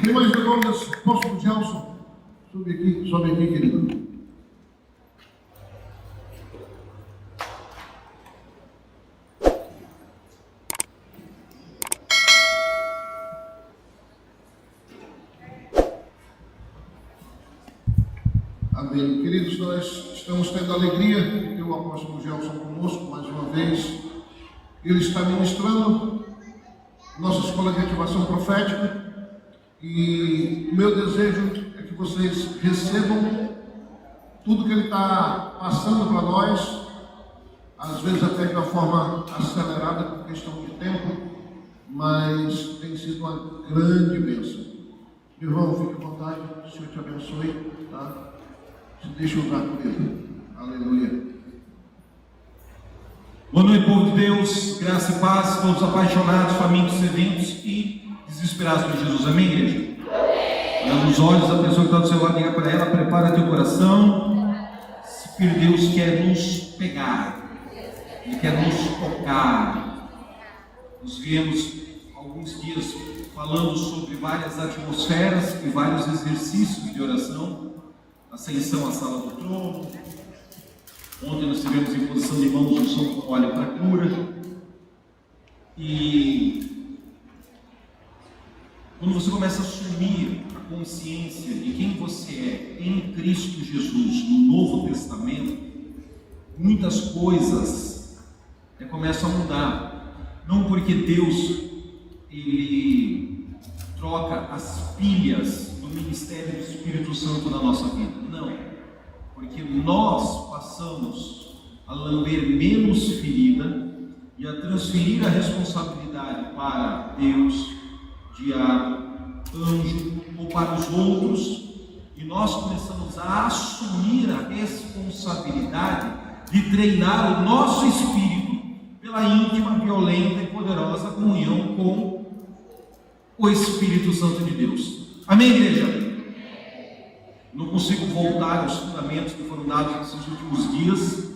Tem mais perguntas? Apóstolo Gelson? Sobe aqui, querido. Amém. Queridos, nós estamos tendo a alegria de ter o apóstolo Gelson conosco mais uma vez. Ele está ministrando nossa escola de ativação profética e o meu desejo é que vocês recebam tudo que ele está passando para nós, às vezes até de uma forma acelerada por questão de tempo, mas tem sido uma grande bênção. Meu irmão, fique à vontade, o Senhor te abençoe, tá? Se deixa usar por ele. Aleluia. Boa noite, povo de Deus, graça e paz, todos apaixonados, famintos, sedentos e desesperados por Jesus. Amém, igreja? Olha nos olhos da pessoa que está do seu lado, diga para ela: prepara teu coração. Se Deus quer nos pegar, Ele quer nos tocar. Nós viemos alguns dias falando sobre várias atmosferas e vários exercícios de oração. Ascensão à sala do trono. Ontem nós tivemos imposição de mãos no som com óleo para cura. E quando você começa a assumir a consciência de quem você é em Cristo Jesus, no Novo Testamento, muitas coisas começam a mudar. Não porque Deus ele troca as pilhas do ministério do Espírito Santo na nossa vida, não, porque nós passamos a lamber menos ferida e a transferir a responsabilidade para Deus, diabo, anjo ou para os outros, e nós começamos a assumir a responsabilidade de treinar o nosso espírito pela íntima, violenta e poderosa comunhão com o Espírito Santo de Deus. Amém, igreja? Não consigo voltar aos fundamentos que foram dados nesses últimos dias.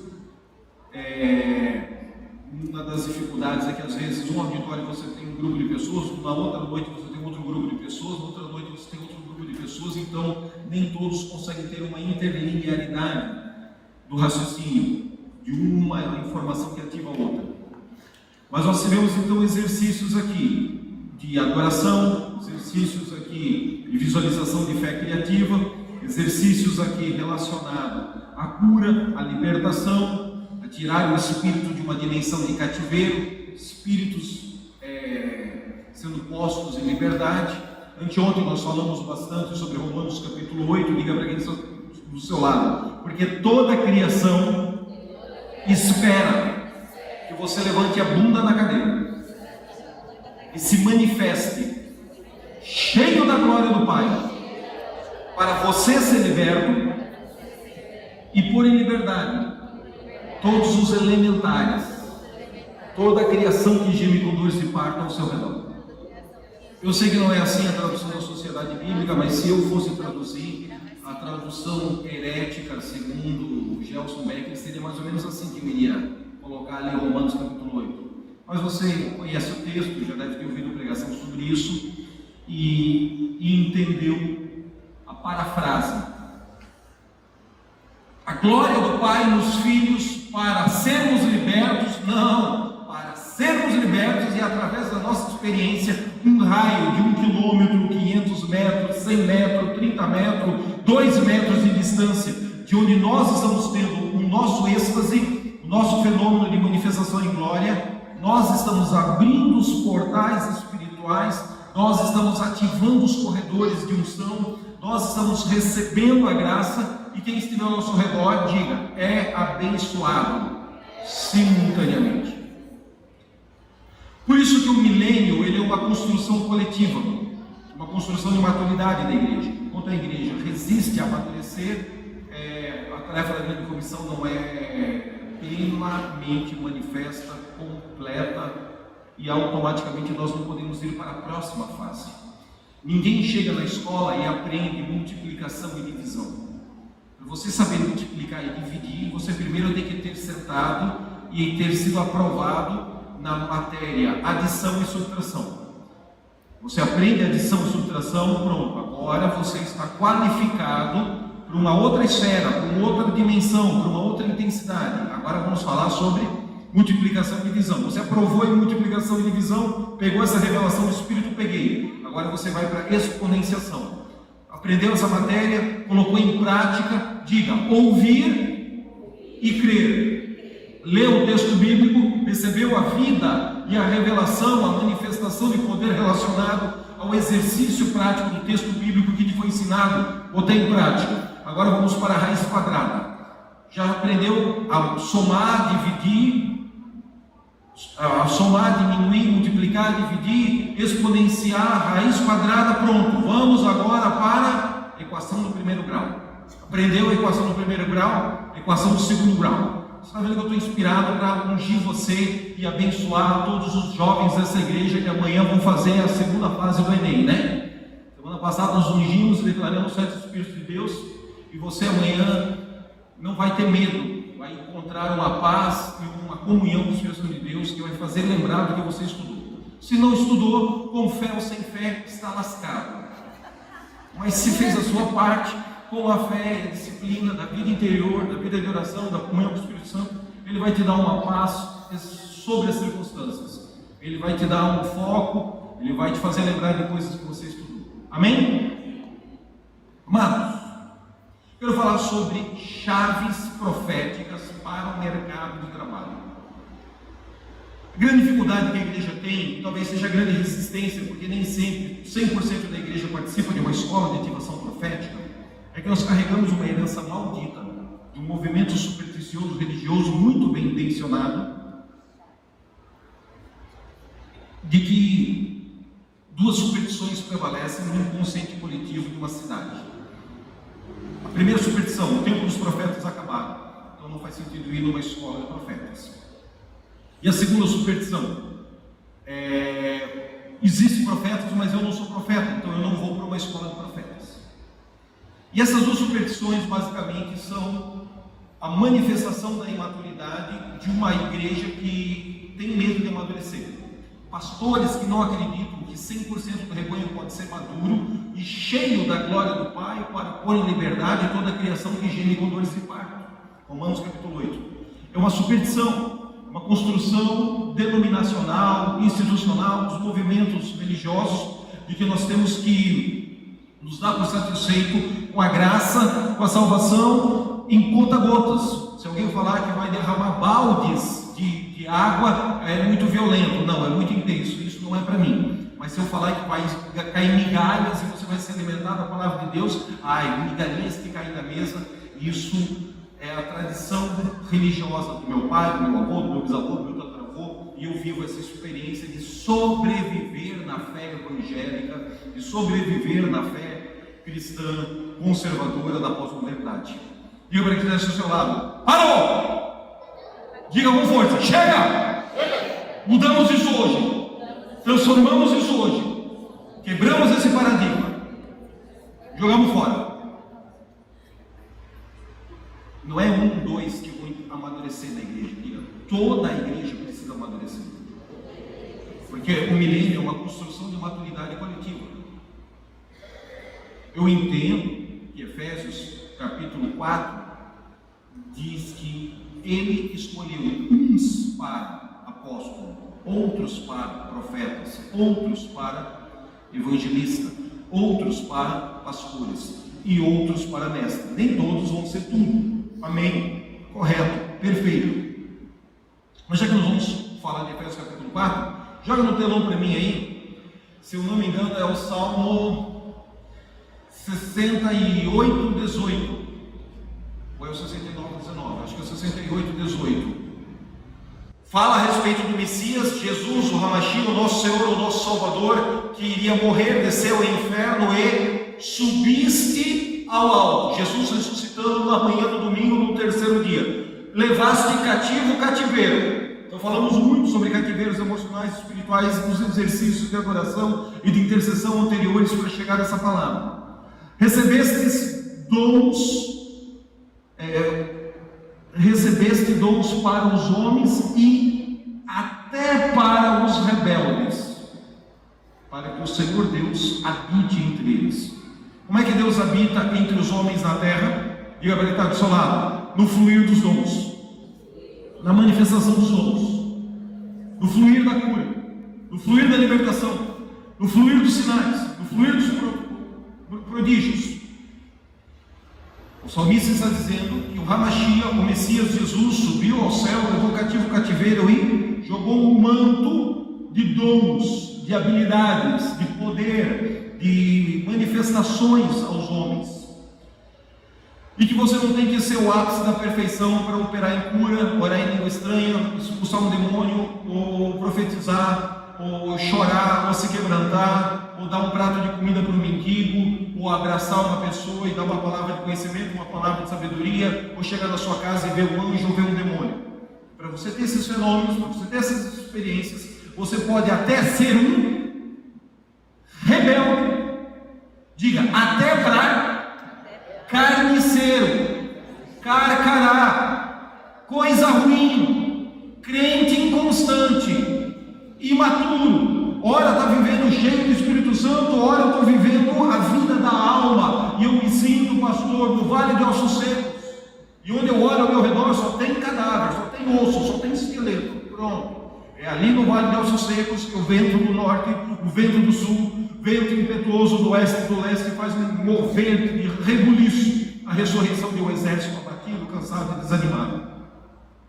Uma das dificuldades é que às vezes um auditório você tem um grupo de pessoas, na outra noite você tem outro grupo de pessoas, na outra noite você tem outro grupo de pessoas, então nem todos conseguem ter uma interlinearidade do raciocínio, de uma informação que ativa a outra. Mas nós tivemos então exercícios aqui de adoração, exercícios aqui de visualização de fé criativa, exercícios aqui relacionados à cura, à libertação, a tirar o espírito de uma dimensão de cativeiro, espíritos sendo postos em liberdade. Anteontem nós falamos bastante sobre Romanos capítulo 8, diga para quem está do seu lado, porque toda a criação espera que você levante a bunda na cadeira e se manifeste cheio da glória do Pai, para você ser liberto e pôr em liberdade todos os elementares, toda a criação que geme com dores de parto ao seu redor. Eu sei que não é assim a tradução da Sociedade Bíblica, mas se eu fosse traduzir a tradução herética segundo Gelson Becker, seria mais ou menos assim que eu iria colocar ali Romanos capítulo 8. Mas você conhece o texto, já deve ter ouvido pregação sobre isso e entendeu a parafrase. A glória do Pai nos filhos para sermos libertos, não, para sermos libertos e através da nossa experiência, um raio de 1 quilômetro, 500 metros, 100 metros, 30 metros, 2 metros de distância, de onde nós estamos tendo o nosso êxtase, o nosso fenômeno de manifestação em glória. Nós estamos abrindo os portais espirituais, nós estamos ativando os corredores de unção, nós estamos recebendo a graça, e quem estiver ao nosso redor, diga, é abençoado simultaneamente. Por isso que o milênio ele é uma construção coletiva, uma construção de maturidade da igreja. Enquanto a igreja resiste a amadurecer, a tarefa da grande comissão não é plenamente manifesta, completa, e automaticamente nós não podemos ir para a próxima fase. Ninguém chega na escola e aprende multiplicação e divisão. Para você saber multiplicar e dividir, você primeiro tem que ter sentado e ter sido aprovado na matéria adição e subtração. Você aprende adição e subtração, pronto. Agora você está qualificado para uma outra esfera, para uma outra dimensão, para uma outra intensidade. Agora vamos falar sobre multiplicação e divisão. Você aprovou em multiplicação e divisão, pegou essa revelação do Espírito, peguei. Agora você vai para exponenciação. Aprendeu essa matéria, colocou em prática, diga, ouvir e crer. Leu o texto bíblico, recebeu a vida e a revelação, a manifestação de poder relacionado ao exercício prático do texto bíblico que lhe foi ensinado, botei em prática. Agora vamos para a raiz quadrada. Já aprendeu a somar, dividir, a somar, diminuir, multiplicar, dividir, exponenciar, raiz quadrada, pronto. Vamos agora para a equação do primeiro grau. Aprendeu a equação do primeiro grau, equação do segundo grau. Você está vendo que eu estou inspirado para ungir você e abençoar todos os jovens dessa igreja que amanhã vão fazer a segunda fase do Enem, né? Semana passada nós ungimos e declaramos 7 Espíritos de Deus, e você amanhã não vai ter medo, vai encontrar uma paz e uma comunhão com os Espíritos de Deus que vai fazer lembrar do que você estudou. Se não estudou, com fé ou sem fé, está lascado. Mas se fez a sua parte, com a fé e a disciplina da vida interior, da vida de oração, da comunhão com o Espírito Santo, Ele vai te dar uma paz sobre as circunstâncias. Ele vai te dar um foco, Ele vai te fazer lembrar de coisas que você estudou. Amém? Amados, quero falar sobre chaves proféticas para o mercado de trabalho. A grande dificuldade que a igreja tem, talvez seja a grande resistência, porque nem sempre 100% da igreja participa de uma escola de ativação profética, é que nós carregamos uma herança maldita de um movimento supersticioso, religioso, muito bem intencionado, de que duas superstições prevalecem no inconsciente coletivo de uma cidade. A primeira superstição: o tempo dos profetas acabaram, então não faz sentido ir numa escola de profetas. E a segunda superstição: existem profetas, mas eu não sou profeta, então eu não vou para uma escola de profetas. E essas duas superstições basicamente são a manifestação da imaturidade de uma igreja que tem medo de amadurecer. Pastores que não acreditam que 100% do rebanho pode ser maduro e cheio da glória do Pai para pôr em liberdade toda a criação que geme com dores de parto. Romanos capítulo 8. É uma superstição, uma construção denominacional, institucional dos movimentos religiosos, de que nós temos que nos dar por satisfeito com a graça, com a salvação em conta-gotas. Se alguém falar que vai derramar baldes de água, é muito violento. Não, é muito intenso. Isso não é para mim. Mas se eu falar que vai cair migalhas e você vai se alimentar da palavra de Deus, migalhinhas que caem da mesa, isso é a tradição religiosa do meu pai, do meu avô, do meu bisavô, do meu tataravô, e eu vivo essa experiência de sobreviver na fé evangélica, de sobreviver na fé cristã conservadora da pós-modernidade. Diga para quem está ao seu lado: parou! Diga com força: chega! Mudamos isso hoje, transformamos isso hoje, quebramos esse paradigma, jogamos fora. Não é 1, 2 que vão amadurecer na igreja. Diga, toda a igreja precisa amadurecer, porque o milênio é uma construção de maturidade coletiva. Eu entendo que Efésios capítulo 4 diz que Ele escolheu uns para apóstolos, outros para profetas, outros para evangelistas, outros para pastores e outros para mestres. Nem todos vão ser tudo. Amém? Correto, perfeito. Mas já que nós vamos falar de Efésios capítulo 4, joga no telão para mim aí. Se eu não me engano é o Salmo 68, 18, ou é o 69, 19, acho que é o 68, 18. Fala a respeito do Messias, Jesus, o Ramachim, o nosso Senhor, o nosso Salvador, que iria morrer, desceu ao inferno e subiste ao alto. Jesus ressuscitando na manhã do domingo, no terceiro dia. Levaste cativo o cativeiro. Então falamos muito sobre cativeiros emocionais e espirituais nos exercícios de adoração e de intercessão anteriores para chegar a essa palavra. Recebeste dons para os homens e até para os rebeldes. para que o Senhor Deus habite entre eles. Como é que Deus habita entre os homens na terra? Diga para ele que está do seu lado: no fluir dos dons, na manifestação dos dons, no fluir da cura, no fluir da libertação, no fluir dos sinais, no fluir dos prodígios. O salmista está dizendo que o Hamashia, o Messias Jesus, subiu ao céu, levou cativo o cativeiro e jogou um manto de dons, de habilidades, de poder, de manifestações aos homens. E que você não tem que ser o ápice da perfeição para operar em cura, orar em língua estranha, expulsar um demônio, ou profetizar, ou chorar, ou se quebrantar, ou dar um prato de comida para um mendigo, ou abraçar uma pessoa e dar uma palavra de conhecimento, uma palavra de sabedoria, ou chegar na sua casa e ver um anjo ou ver um demônio. Para você ter esses fenômenos, para você ter essas experiências, você pode até ser um rebelde. Diga, até para carniceiro, carcará, coisa ruim, crente inconstante, imaturo. Ora está vivendo cheio do Espírito Santo, ora eu estou vivendo a vida da alma, e eu me sinto, pastor, no vale de ossos secos, e onde eu olho ao meu redor só tem cadáver, só tem osso, só tem esqueleto. Pronto, é ali no vale de ossos secos que o vento do norte, o vento do sul, vento impetuoso do oeste e do leste faz um mover de rebuliço, a ressurreição de um exército abatido, cansado e desanimado.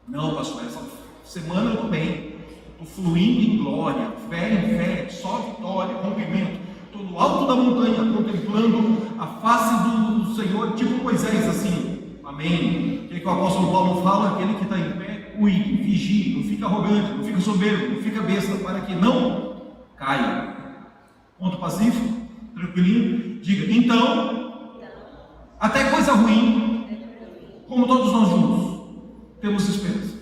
Não, pastor, essa semana eu estou bem, estou fluindo em glória, fé em fé, só vitória, rompimento. Estou no alto da montanha, contemplando a face do Senhor, tipo Moisés, assim. Amém. O que o apóstolo Paulo fala? Aquele que está em pé, cuide, vigie, não fica arrogante, não fica soberbo, não fica besta, para que não caia. Ponto pacífico, tranquilinho. Diga, então, até coisa ruim, como todos nós juntos, temos esperança.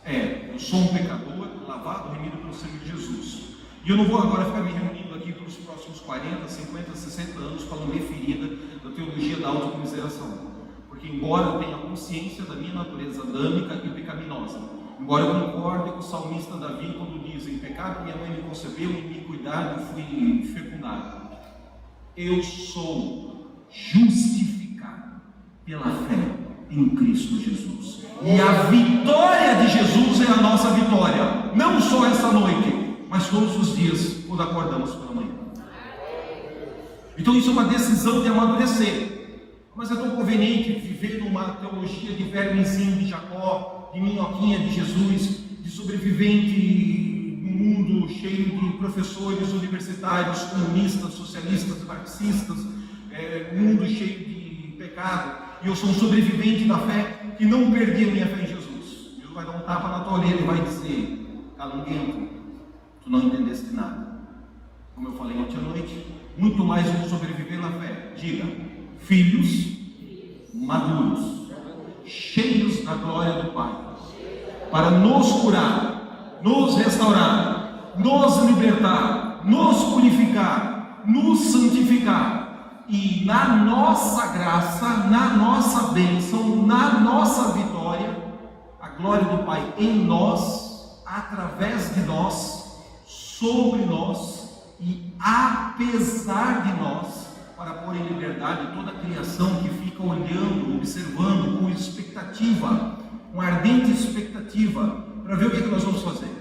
Eu sou um pecador, lavado, remido pelo sangue de Jesus. E eu não vou agora ficar me reunindo aqui pelos próximos 40, 50, 60 anos para lamber ferida da teologia da autocomiseração. Porque embora eu tenha consciência da minha natureza adâmica e pecaminosa, embora eu concorde com o salmista Davi quando diz: em pecado minha mãe me concebeu, em iniquidade fui fecundado, eu sou justificado pela fé em Cristo Jesus, e a vitória de Jesus é a nossa vitória, não só essa noite, mas todos os dias quando acordamos pela manhã. Então isso é uma decisão de amadurecer. Mas é tão conveniente viver numa teologia de vermezinho de Jacó, de minhoquinha de Jesus, de sobrevivente num mundo cheio de professores universitários, comunistas, socialistas, marxistas, um mundo cheio de pecado, e eu sou um sobrevivente da fé que não perdi a minha fé em Jesus. Jesus vai dar um tapa na tua orelha e vai dizer: calanguento, tu não entendeste nada. Como eu falei ontem à noite, muito mais do que sobreviver na fé. Diga, filhos maduros, cheios da glória do Pai, para nos curar, nos restaurar, nos libertar, nos purificar, nos santificar, e na nossa graça, na nossa bênção, na nossa vitória, a glória do Pai em nós, através de nós, sobre nós e apesar de nós, para pôr em liberdade toda a criação que fica olhando, observando com expectativa, com ardente expectativa, para ver o que nós vamos fazer.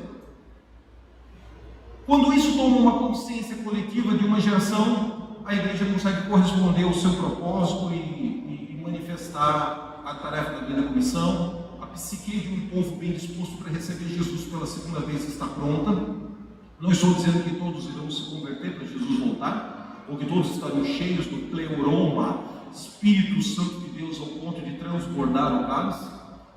Quando isso toma uma consciência coletiva de uma geração, a igreja consegue corresponder ao seu propósito e manifestar a tarefa da grande comissão. A psique de um povo bem disposto para receber Jesus pela segunda vez está pronta. Não estou dizendo que todos irão se converter para Jesus voltar, ou que todos estarão cheios do pleuroma, Espírito Santo de Deus, ao ponto de transbordar o cálice,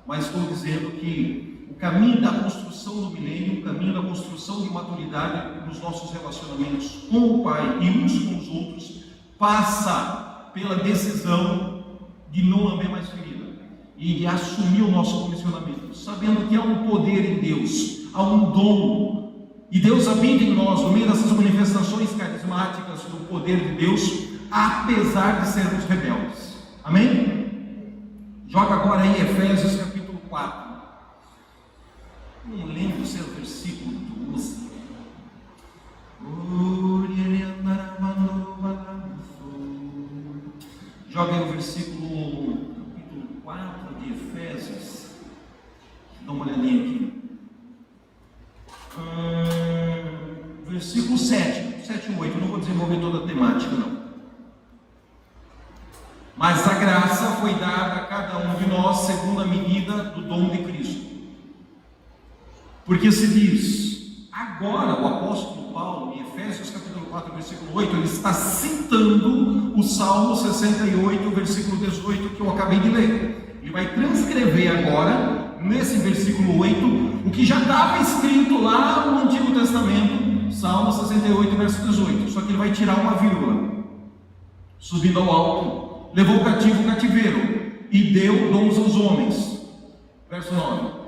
mas estou dizendo que o caminho da construção do milênio, o caminho da construção de maturidade nos nossos relacionamentos com o Pai e uns com os outros, passa pela decisão de não lamber mais ferida e de assumir o nosso comissionamento, sabendo que há um poder em Deus, há um dom, e Deus habita em nós, no meio dessas manifestações carismáticas do poder de Deus, apesar de sermos rebeldes. Amém? Joga agora aí Efésios capítulo 4. Não lembro se é o versículo 12. versículo 7 e 8. Eu não vou desenvolver toda a temática, não. Mas a graça foi dada a cada um de nós segundo a medida do dom de Cristo. Porque se diz, agora o apóstolo Paulo, em Efésios capítulo 4, versículo 8, ele está citando o Salmo 68, versículo 18, que eu acabei de ler. Ele vai transcrever agora, nesse versículo 8, o que já estava escrito lá no Antigo Testamento, Salmo 68, verso 18. Só que ele vai tirar uma vírgula. Subindo ao alto, levou o cativo o cativeiro e deu dons aos homens. Verso 9.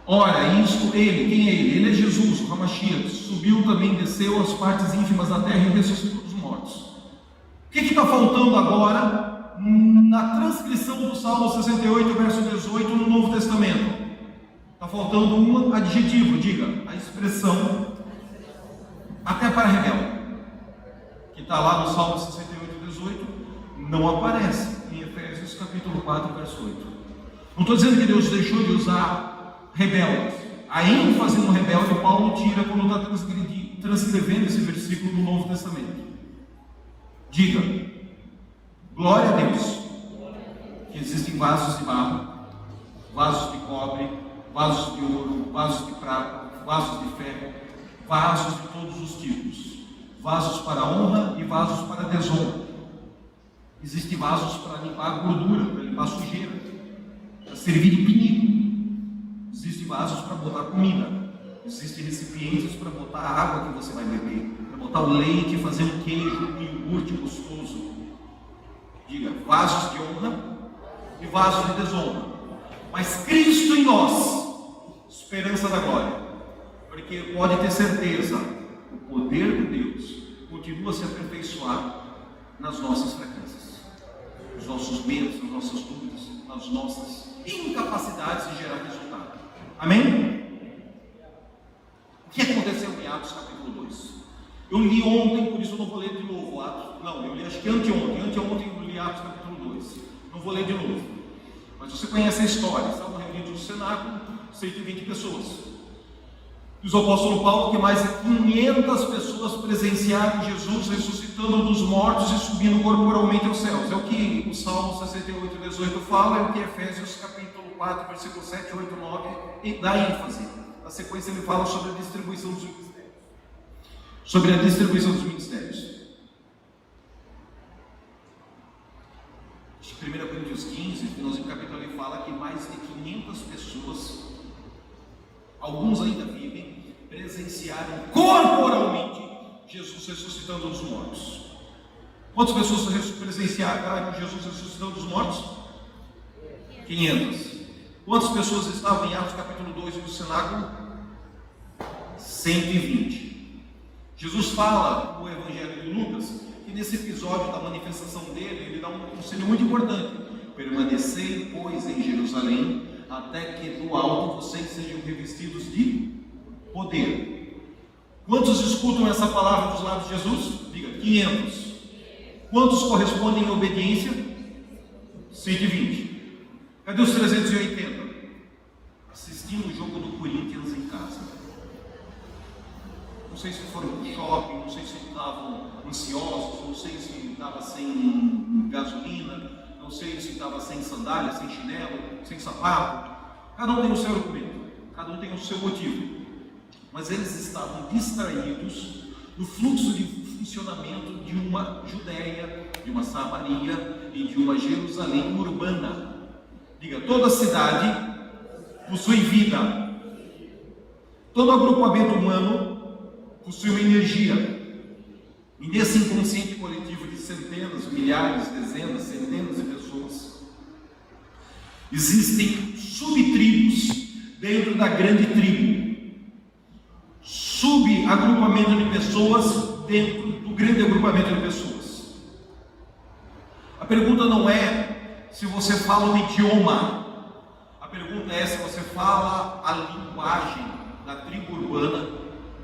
Ora, isto ele, quem é ele? Ele é Jesus, o Hamashiach, subiu também, desceu às partes ínfimas da terra e ressuscitou dos mortos. O que está faltando agora na transcrição do Salmo 68, verso 18 no Novo Testamento? Está faltando um adjetivo, diga, a expressão até para rebelde, que está lá no Salmo 68, 18, não aparece em Efésios capítulo 4, verso 8. Não estou dizendo que Deus deixou de usar rebeldes. A ênfase no rebelde Paulo tira quando está transcrevendo esse versículo do Novo Testamento. Diga, glória a Deus, que existem vasos de barro, vasos de cobre, vasos de ouro, vasos de prata, vasos de ferro, vasos de todos os tipos, vasos para honra e vasos para desonra. Existem vasos para limpar a gordura, para limpar a sujeira, para servir de pinico. Existem vasos para botar comida, existem recipientes para botar a água que você vai beber, para botar o leite, fazer um queijo, um iogurte gostoso. Diga, vasos de honra e vasos de desonra. Mas Cristo em nós, esperança da glória, porque pode ter certeza, o poder de Deus continua a se aperfeiçoar nas nossas fraquezas, nos nossos medos, nas nossas dúvidas, nas nossas incapacidades de gerar resultado. Amém? O que aconteceu em Atos capítulo 2? Eu li ontem, por isso eu não vou ler de novo Atos. Não, eu li acho que anteontem eu li Atos capítulo 2. Não vou ler de novo. Mas você conhece a história. Estavam reunidos no cenáculo, 120 pessoas. Diz o apóstolo Paulo que mais de 500 pessoas presenciaram Jesus ressuscitando dos mortos e subindo corporalmente aos céus. É o que o Salmo 68, 18 fala, é o que Efésios capítulo 4, versículo 7, 8, 9 e dá ênfase. Na sequência ele fala sobre a distribuição dos ministérios. Sobre a distribuição dos ministérios. 1 Coríntios 15, finalzinho do capítulo, ele fala que mais de 500 pessoas, alguns ainda vivem, presenciaram corporalmente Jesus ressuscitando dos mortos. Quantas pessoas presenciaram Jesus ressuscitando dos mortos? 500. Quantas pessoas estavam em Atos capítulo 2 no cenáculo? 120. Jesus fala no Evangelho de Lucas que nesse episódio da manifestação dele, ele dá um conselho muito importante: permanecei, pois, em Jerusalém, até que do alto vocês sejam revestidos de poder. Quantos escutam essa palavra dos lábios de Jesus? Diga, 500. Quantos correspondem à obediência? 120. Cadê os 380? Assistindo o jogo do Corinthians em casa. Não sei se foram para o shopping, não sei se estavam ansiosos, não sei se estava sem gasolina, não sei se estava sem sandália, sem chinelo, sem sapato. Cada um tem o seu argumento, cada um tem o seu motivo. Mas eles estavam distraídos no fluxo de funcionamento de uma Judéia, de uma Samaria e de uma Jerusalém urbana. Diga, toda cidade possui vida. Todo agrupamento humano possui uma energia. E nesse inconsciente coletivo de centenas, milhares, dezenas, centenas de pessoas, existem subtribos dentro da grande tribo. Subagrupamento de pessoas dentro do grande agrupamento de pessoas. A pergunta não é se você fala um idioma. A pergunta é se você fala a linguagem da tribo urbana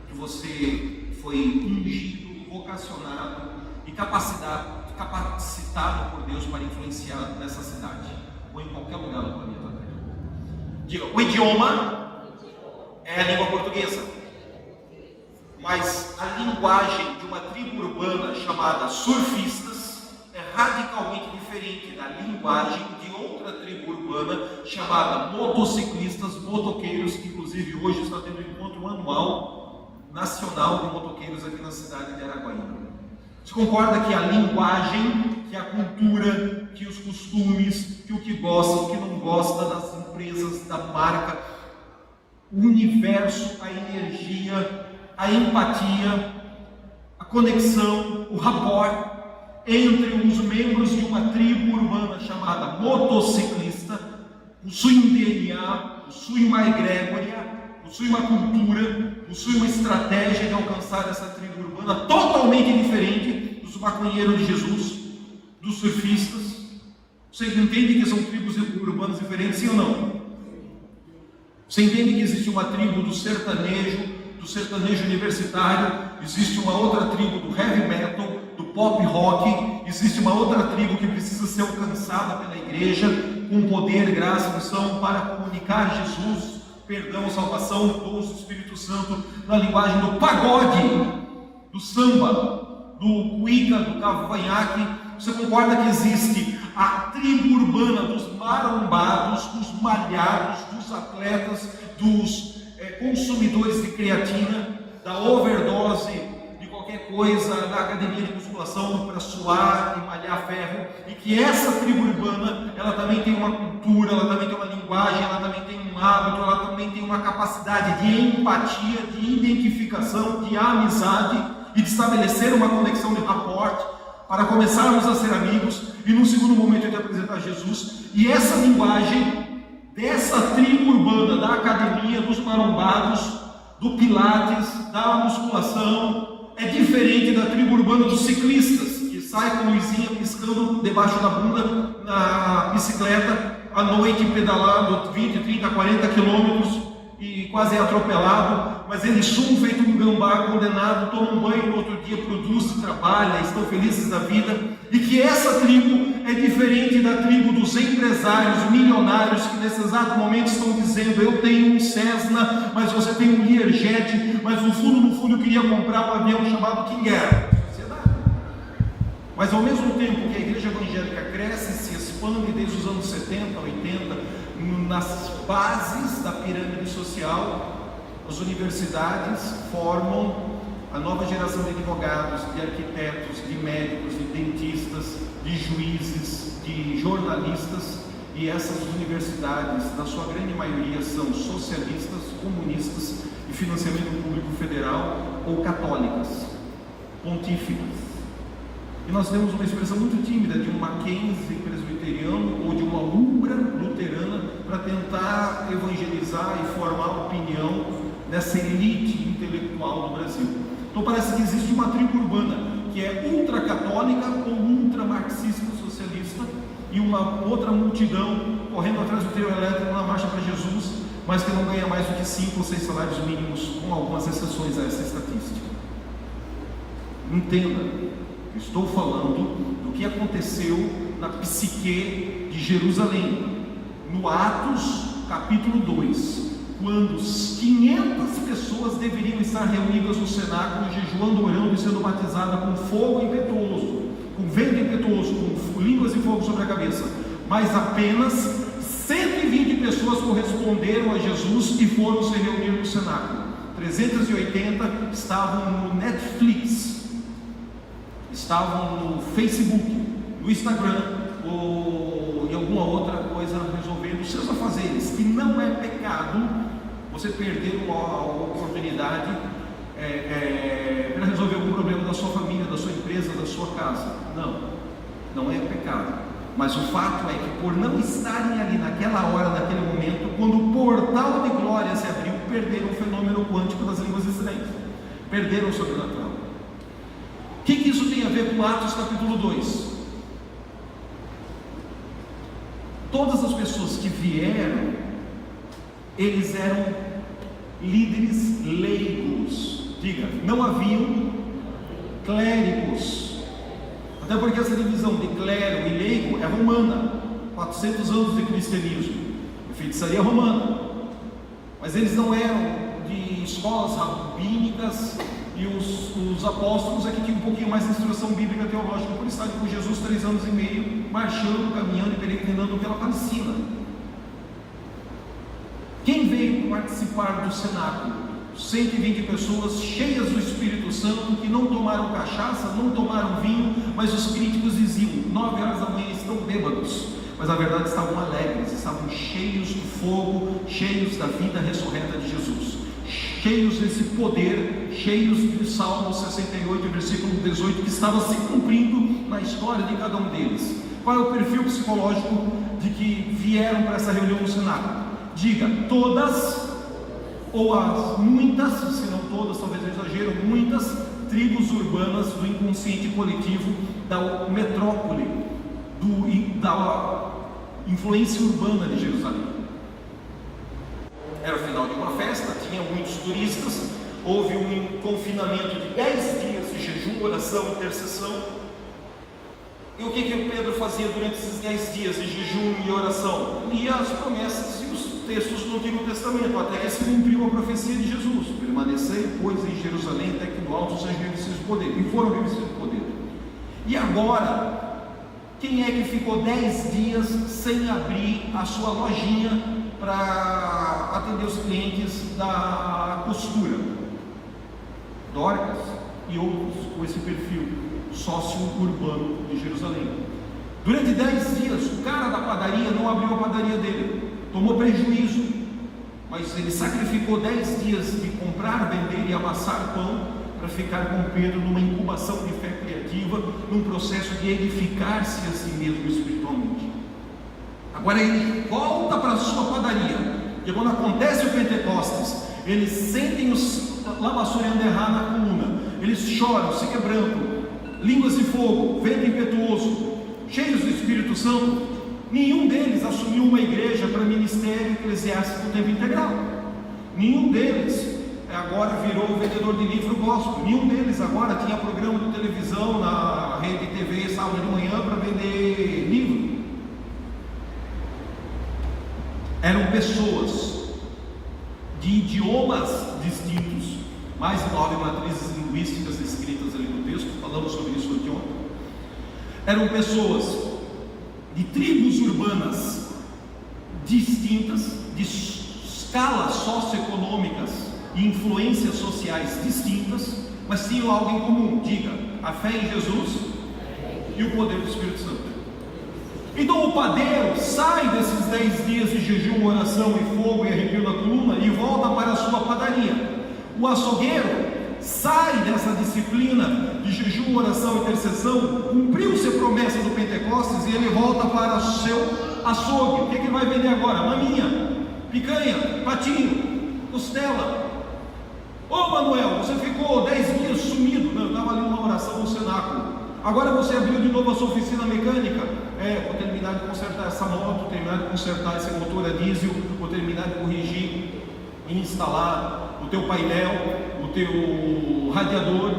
que você foi ungido, vocacionado e capacitado por Deus para influenciar nessa cidade ou em qualquer lugar do planeta Terra. Diga, o idioma é a língua portuguesa. mas a linguagem de uma tribo urbana chamada surfistas é radicalmente diferente da linguagem de outra tribo urbana chamada motociclistas, motoqueiros, que inclusive hoje está tendo um encontro anual nacional de motoqueiros aqui na cidade de Araguaína. Você concorda que a linguagem, que a cultura, que os costumes, que o que gosta, o que não gosta das empresas, da marca, o universo, a energia, a empatia, a conexão, o rapport entre os membros de uma tribo urbana chamada motociclista possui um DNA, possui uma egrégoria, possui uma cultura, possui uma estratégia de alcançar essa tribo urbana totalmente diferente dos maconheiros de Jesus, dos surfistas. Você entende que são tribos urbanas diferentes, sim ou não? Você entende que existe uma tribo do sertanejo universitário, existe uma outra tribo do heavy metal, do pop rock, existe uma outra tribo que precisa ser alcançada pela igreja com poder, graça, unção para comunicar Jesus, perdão, salvação, dons do Espírito Santo na linguagem do pagode, do samba, do cuíca, do cavanhaque. Você concorda que existe a tribo urbana dos marombados, dos malhados, dos atletas, dos consumidores de creatina, da overdose de qualquer coisa, da academia de musculação para suar e malhar ferro, e que essa tribo urbana, ela também tem uma cultura, ela também tem uma linguagem, ela também tem um hábito, ela também tem uma capacidade de empatia, de identificação, de amizade e de estabelecer uma conexão de rapport para começarmos a ser amigos e num segundo momento de apresentar Jesus. E essa linguagem dessa tribo urbana, da academia, dos marombados, do pilates, da musculação, é diferente da tribo urbana dos ciclistas, que sai com a luzinha piscando debaixo da bunda na bicicleta, à noite pedalando 20, 30, 40 quilômetros e quase é atropelado, mas eles são feito um gambá condenado, tomam um banho no outro dia, produzem, trabalham, estão felizes da vida, e que essa tribo é diferente da tribo dos empresários milionários que nesse exato momento estão dizendo: eu tenho um Cessna, mas você tem um Learjet, mas no fundo eu queria comprar um avião chamado King Air. Sociedade. Mas ao mesmo tempo que a igreja evangélica cresce e se expande desde os anos 70, 80, nas bases da pirâmide social, as universidades formam a nova geração de advogados, de arquitetos, de médicos, de dentistas, de juízes, de jornalistas, e essas universidades, na sua grande maioria, são socialistas, comunistas, de financiamento público federal ou católicas, pontíficas. E nós temos uma expressão muito tímida de um Mackenzie presbiteriano ou de uma Umbra luterana para tentar evangelizar e formar opinião dessa elite intelectual do Brasil. Então parece que existe uma tribo urbana que é ultracatólica ou ultramarxista socialista e uma outra multidão correndo atrás do trio elétrico na marcha para Jesus, mas que não ganha mais do que 5 ou 6 salários mínimos, com algumas exceções a essa estatística. Entenda, estou falando do que aconteceu na psique de Jerusalém, no Atos capítulo 2, quando 500 pessoas deveriam estar reunidas no cenáculo, jejuando, orando e sendo batizadas com fogo impetuoso, com vento impetuoso, com línguas de fogo sobre a cabeça, mas apenas 120 pessoas corresponderam a Jesus e foram se reunir no cenáculo. 380 estavam no Netflix, estavam no Facebook, no Instagram ou em alguma outra coisa resolvendo os seus afazeres, que não é pecado você perder uma oportunidade para resolver algum problema da sua família, da sua empresa, da sua casa. Não é pecado, mas o fato é que por não estarem ali naquela hora, naquele momento, quando o portal de glória se abriu, perderam o fenômeno quântico das línguas estranhas, perderam o sobrenatural. O que isso tem a ver com Atos capítulo 2? Todas as pessoas que vieram, eles eram líderes leigos. Diga, não haviam clérigos. Até porque essa divisão de clero e leigo é romana, 400 anos de cristianismo, feitiçaria romana. Mas eles não eram de escolas rabínicas, e os apóstolos é que tinham um pouquinho mais de instrução bíblica teológica, por estarem com Jesus 3 anos e meio, marchando, caminhando e peregrinando pela Palestina. Quem veio participar do cenáculo? 120 pessoas cheias do Espírito Santo, que não tomaram cachaça, não tomaram vinho, mas os críticos diziam, 9 horas da manhã estão bêbados, mas na verdade estavam alegres, estavam cheios do fogo, cheios da vida ressurreta de Jesus, cheios desse poder, cheios de Salmo 68, versículo 18, que estava se cumprindo na história de cada um deles. Qual é o perfil psicológico de que vieram para essa reunião no cenáculo? Diga, todas ou as muitas, se não todas, talvez eu exagero, muitas tribos urbanas do inconsciente coletivo da metrópole, da influência urbana de Jerusalém. Era o final de uma festa, tinha muitos turistas, houve um confinamento de 10 dias de jejum, oração, intercessão. E o que Pedro fazia durante esses 10 dias de jejum e oração? Lia as promessas e os textos do Antigo Testamento, até que se cumpriu a profecia de Jesus: permanecei, pois, em Jerusalém, até que no alto sejam revestidos de poder. E foram revestidos de poder. E agora, quem é que ficou 10 dias sem abrir a sua lojinha para atender os clientes da costura? Dorcas e outros com esse perfil sócio-urbano de Jerusalém. Durante 10 dias, o cara da padaria não abriu a padaria dele, tomou prejuízo, mas ele sacrificou 10 dias de comprar, vender e amassar pão para ficar com Pedro numa incubação de fé criativa, num processo de edificar-se a si mesmo espiritualmente. Agora ele volta para a sua padaria, e quando acontece o Pentecostes, eles sentem os lamaçuriando errar na coluna, eles choram, se quebrando, línguas de fogo, vento impetuoso, cheios do Espírito Santo. Nenhum deles assumiu uma igreja para ministério eclesiástico do tempo integral. Nenhum deles agora virou vendedor de livro gospel. Nenhum deles agora tinha programa de televisão na rede TV sábado de manhã para vender livro. Eram pessoas de idiomas distintos, mais de 9 matrizes linguísticas escritas ali no texto, falamos sobre isso anteontem. Eram pessoas de tribos urbanas distintas, de escalas socioeconômicas e influências sociais distintas, mas tinham algo em comum. Diga, a fé em Jesus e o poder do Espírito Santo. Então o padeiro sai desses 10 dias de jejum, oração e fogo e arrepio na coluna e volta para a sua padaria. O açougueiro sai dessa disciplina de jejum, oração e intercessão, cumpriu-se a promessa do Pentecostes e ele volta para o seu açougue. O que ele vai vender agora? Maminha, picanha, patinho, costela. Ô Manuel, você ficou 10 dias sumido. Não, eu estava ali numa oração no cenáculo. Agora você abriu de novo a sua oficina mecânica. Vou terminar de consertar essa moto, terminar de consertar esse motor a diesel, vou terminar de corrigir e instalar o teu painel, o teu radiador.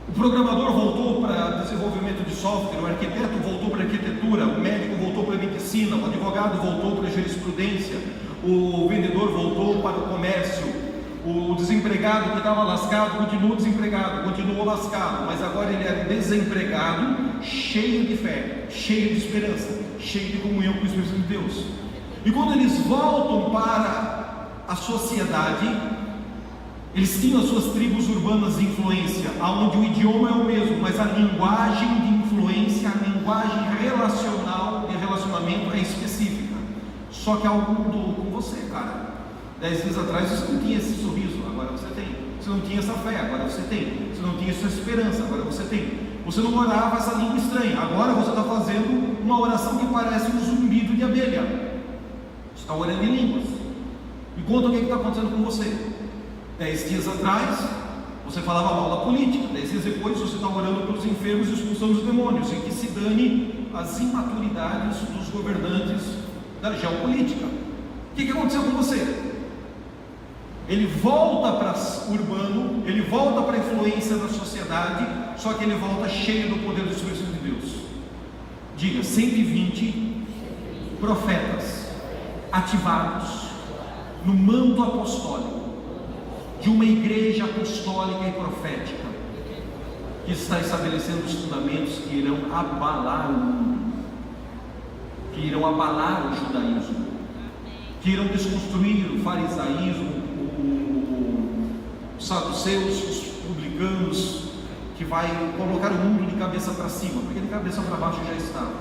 O programador voltou para desenvolvimento de software, o arquiteto voltou para arquitetura, o médico voltou para a medicina, o advogado voltou para a jurisprudência, o vendedor voltou para o comércio. O desempregado que estava lascado continuou desempregado, continuou lascado, mas agora ele é desempregado, cheio de fé, cheio de esperança, cheio de comunhão com o Espírito de Deus. E quando eles voltam para a sociedade, eles tinham as suas tribos urbanas de influência, onde o idioma é o mesmo, mas a linguagem de influência, a linguagem relacional de relacionamento é específica. Só que algo mudou com você, cara. 10 dias atrás você não tinha esse sorriso, agora você tem. Você não tinha essa fé, agora você tem. Você não tinha essa esperança, agora você tem. Você não orava essa língua estranha, agora você está fazendo uma oração que parece um zumbido de abelha. Você está orando em línguas. Me conta o que está acontecendo com você. 10 dias atrás você falava mal da política, 10 dias depois você está orando pelos enfermos e expulsando os demônios, e que se dane as imaturidades dos governantes da geopolítica. O que aconteceu com você? Ele volta para urbano, ele volta para a influência da sociedade, só que ele volta cheio do poder do Espírito de Deus. Diga, 120 profetas ativados no manto apostólico, de uma igreja apostólica e profética, que está estabelecendo os fundamentos que irão abalar o mundo, que irão abalar o judaísmo, que irão desconstruir o farisaísmo, os saduceus, os publicanos, que vai colocar o mundo de cabeça para cima, porque de cabeça para baixo já estava.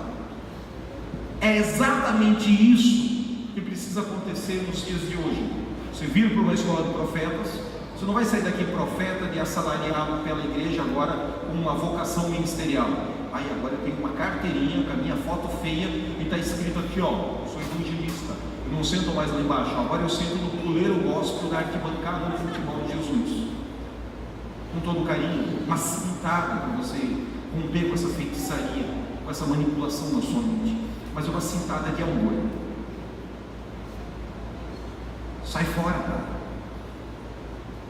É exatamente isso que precisa acontecer nos dias de hoje. Você vir para uma escola de profetas, você não vai sair daqui profeta de assalariado pela igreja agora com uma vocação ministerial. Aí agora eu tenho uma carteirinha com a minha foto feia e está escrito aqui, ó, eu sou evangelista. Eu não sento mais lá embaixo, agora eu sento no puleiro gospel da arquibancada no futebol de Jesus. Com todo carinho, uma cintada para você romper com essa feitiçaria, com essa manipulação na sua mente, mas uma cintada de amor. Sai fora, cara.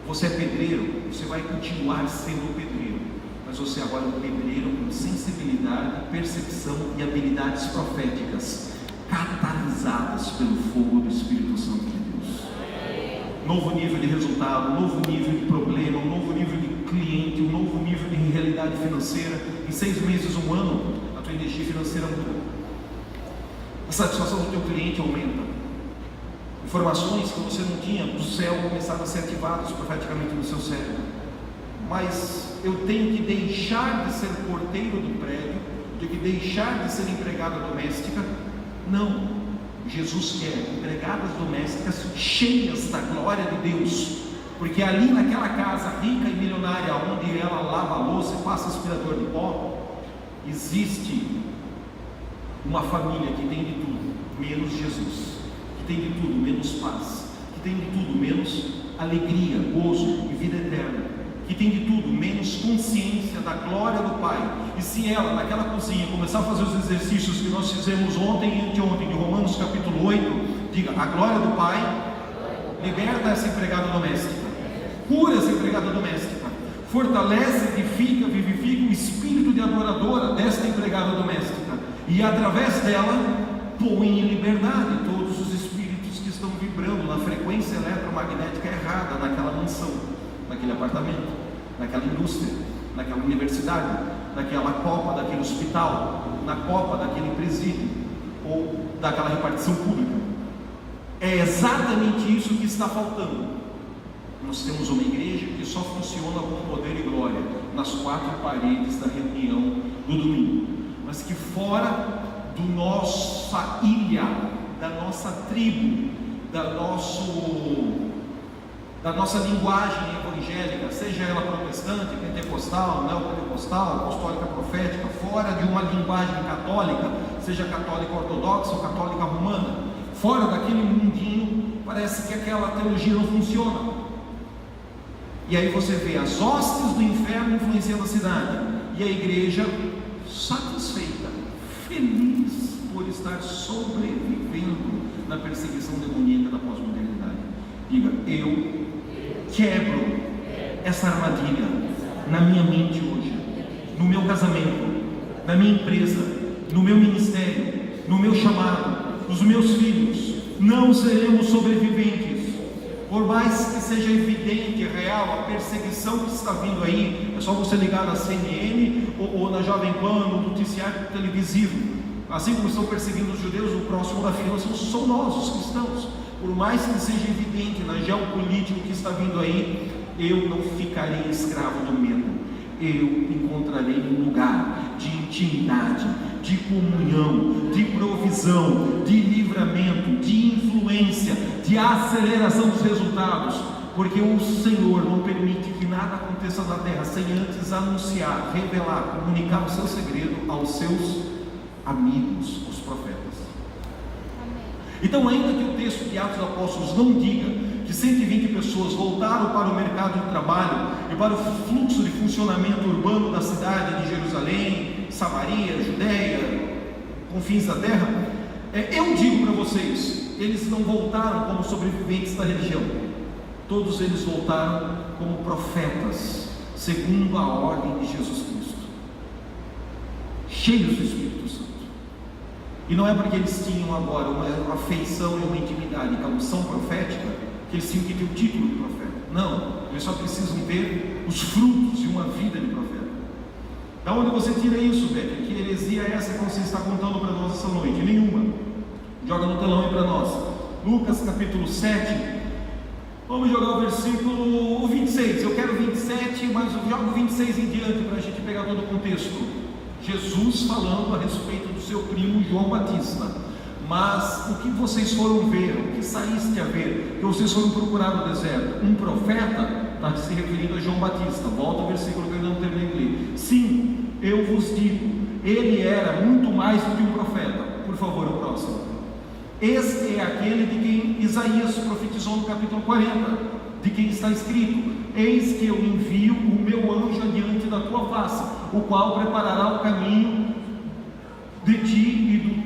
Você é pedreiro, você vai continuar sendo pedreiro, mas você agora é um pedreiro com sensibilidade, percepção e habilidades proféticas, catalisadas pelo fogo do Espírito Santo de Deus. Novo nível de resultado, novo nível de problema, um novo nível de cliente, um novo nível de realidade financeira. Em 6 meses, 1 ano, a tua energia financeira muda, a satisfação do teu cliente aumenta. Informações que você não tinha do céu começaram a ser ativadas profeticamente no seu cérebro. Mas eu tenho que deixar de ser porteiro do prédio, tenho que deixar de ser empregada doméstica. Não, Jesus quer empregadas domésticas cheias da glória de Deus, porque ali naquela casa rica e milionária, onde ela lava a louça e passa aspirador de pó, existe uma família que tem de tudo menos Jesus, que tem de tudo menos paz, que tem de tudo menos alegria, gozo e vida eterna, que tem de tudo menos consciência da glória do Pai. E se ela, naquela cozinha, começar a fazer os exercícios que nós fizemos ontem e anteontem, de Romanos capítulo 8, diga, a glória do Pai liberta essa empregada doméstica, cura essa empregada doméstica, fortalece, edifica, vivifica o espírito de adoradora desta empregada doméstica, e através dela põe em liberdade todos os espíritos que estão vibrando na frequência eletromagnética errada naquela mansão, naquele apartamento, naquela indústria, naquela universidade, naquela copa daquele hospital, na copa daquele presídio ou daquela repartição pública. É exatamente isso que está faltando. Nós temos uma igreja que só funciona com poder e glória nas 4 paredes da reunião do domingo, mas que fora do nossa ilha, da nossa tribo, da nossa linguagem evangélica, seja ela protestante, pentecostal, neopentecostal, apostólica, profética, fora de uma linguagem católica, seja católica ortodoxa ou católica romana, fora daquele mundinho, parece que aquela teologia não funciona. E aí você vê as hostes do inferno influenciando a cidade, e a igreja satisfeita, feliz por estar sobrevivendo na perseguição demoníaca da pós-modernidade. Diga, eu quebro essa armadilha na minha mente hoje, no meu casamento, na minha empresa, no meu ministério, no meu chamado, nos meus filhos. Não seremos sobreviventes. Por mais que seja evidente, real, a perseguição que está vindo aí, é só você ligar na CNN ou na Jovem Pan, no noticiário televisivo. Assim como estão perseguindo os judeus, o próximo da fila são nós, os cristãos. Por mais que seja evidente na geopolítica que está vindo aí, eu não ficarei escravo do medo. Eu encontrarei um lugar de intimidade, de comunhão, de provisão, de livramento, de influência, de aceleração dos resultados, porque o Senhor não permite que nada aconteça na terra sem antes anunciar, revelar, comunicar o seu segredo aos seus amigos, os profetas. Então, ainda que o texto de Atos dos Apóstolos não diga que 120 pessoas voltaram para o mercado de trabalho e para o fluxo de funcionamento urbano da cidade de Jerusalém, Samaria, Judeia, confins da terra, eu digo para vocês, eles não voltaram como sobreviventes da religião, todos eles voltaram como profetas, segundo a ordem de Jesus Cristo, cheios do Espírito Santo. E não é porque eles tinham agora uma afeição e uma intimidade com a unção profética que eles tinham que ter o título de profeta. Não, eles só precisam ver os frutos de uma vida de profeta. Da onde você tira isso, Beto? Que heresia é essa que você está contando para nós essa noite? Nenhuma. Joga no telão aí para nós. Lucas capítulo 7. Vamos jogar o versículo 26. Eu quero 27, mas eu jogo 26 em diante para a gente pegar todo o contexto. Jesus falando a respeito do seu primo João Batista. Mas o que vocês foram ver, o que saíste a ver, que vocês foram procurar no deserto? Um profeta? Está se referindo a João Batista. Volta ao versículo que eu não terminei de ler. Sim, eu vos digo, ele era muito mais do que um profeta. Por favor, o próximo. Este é aquele de quem Isaías profetizou no capítulo 40, de quem está escrito: eis que eu envio o meu anjo adiante da tua face, o qual preparará o caminho de ti e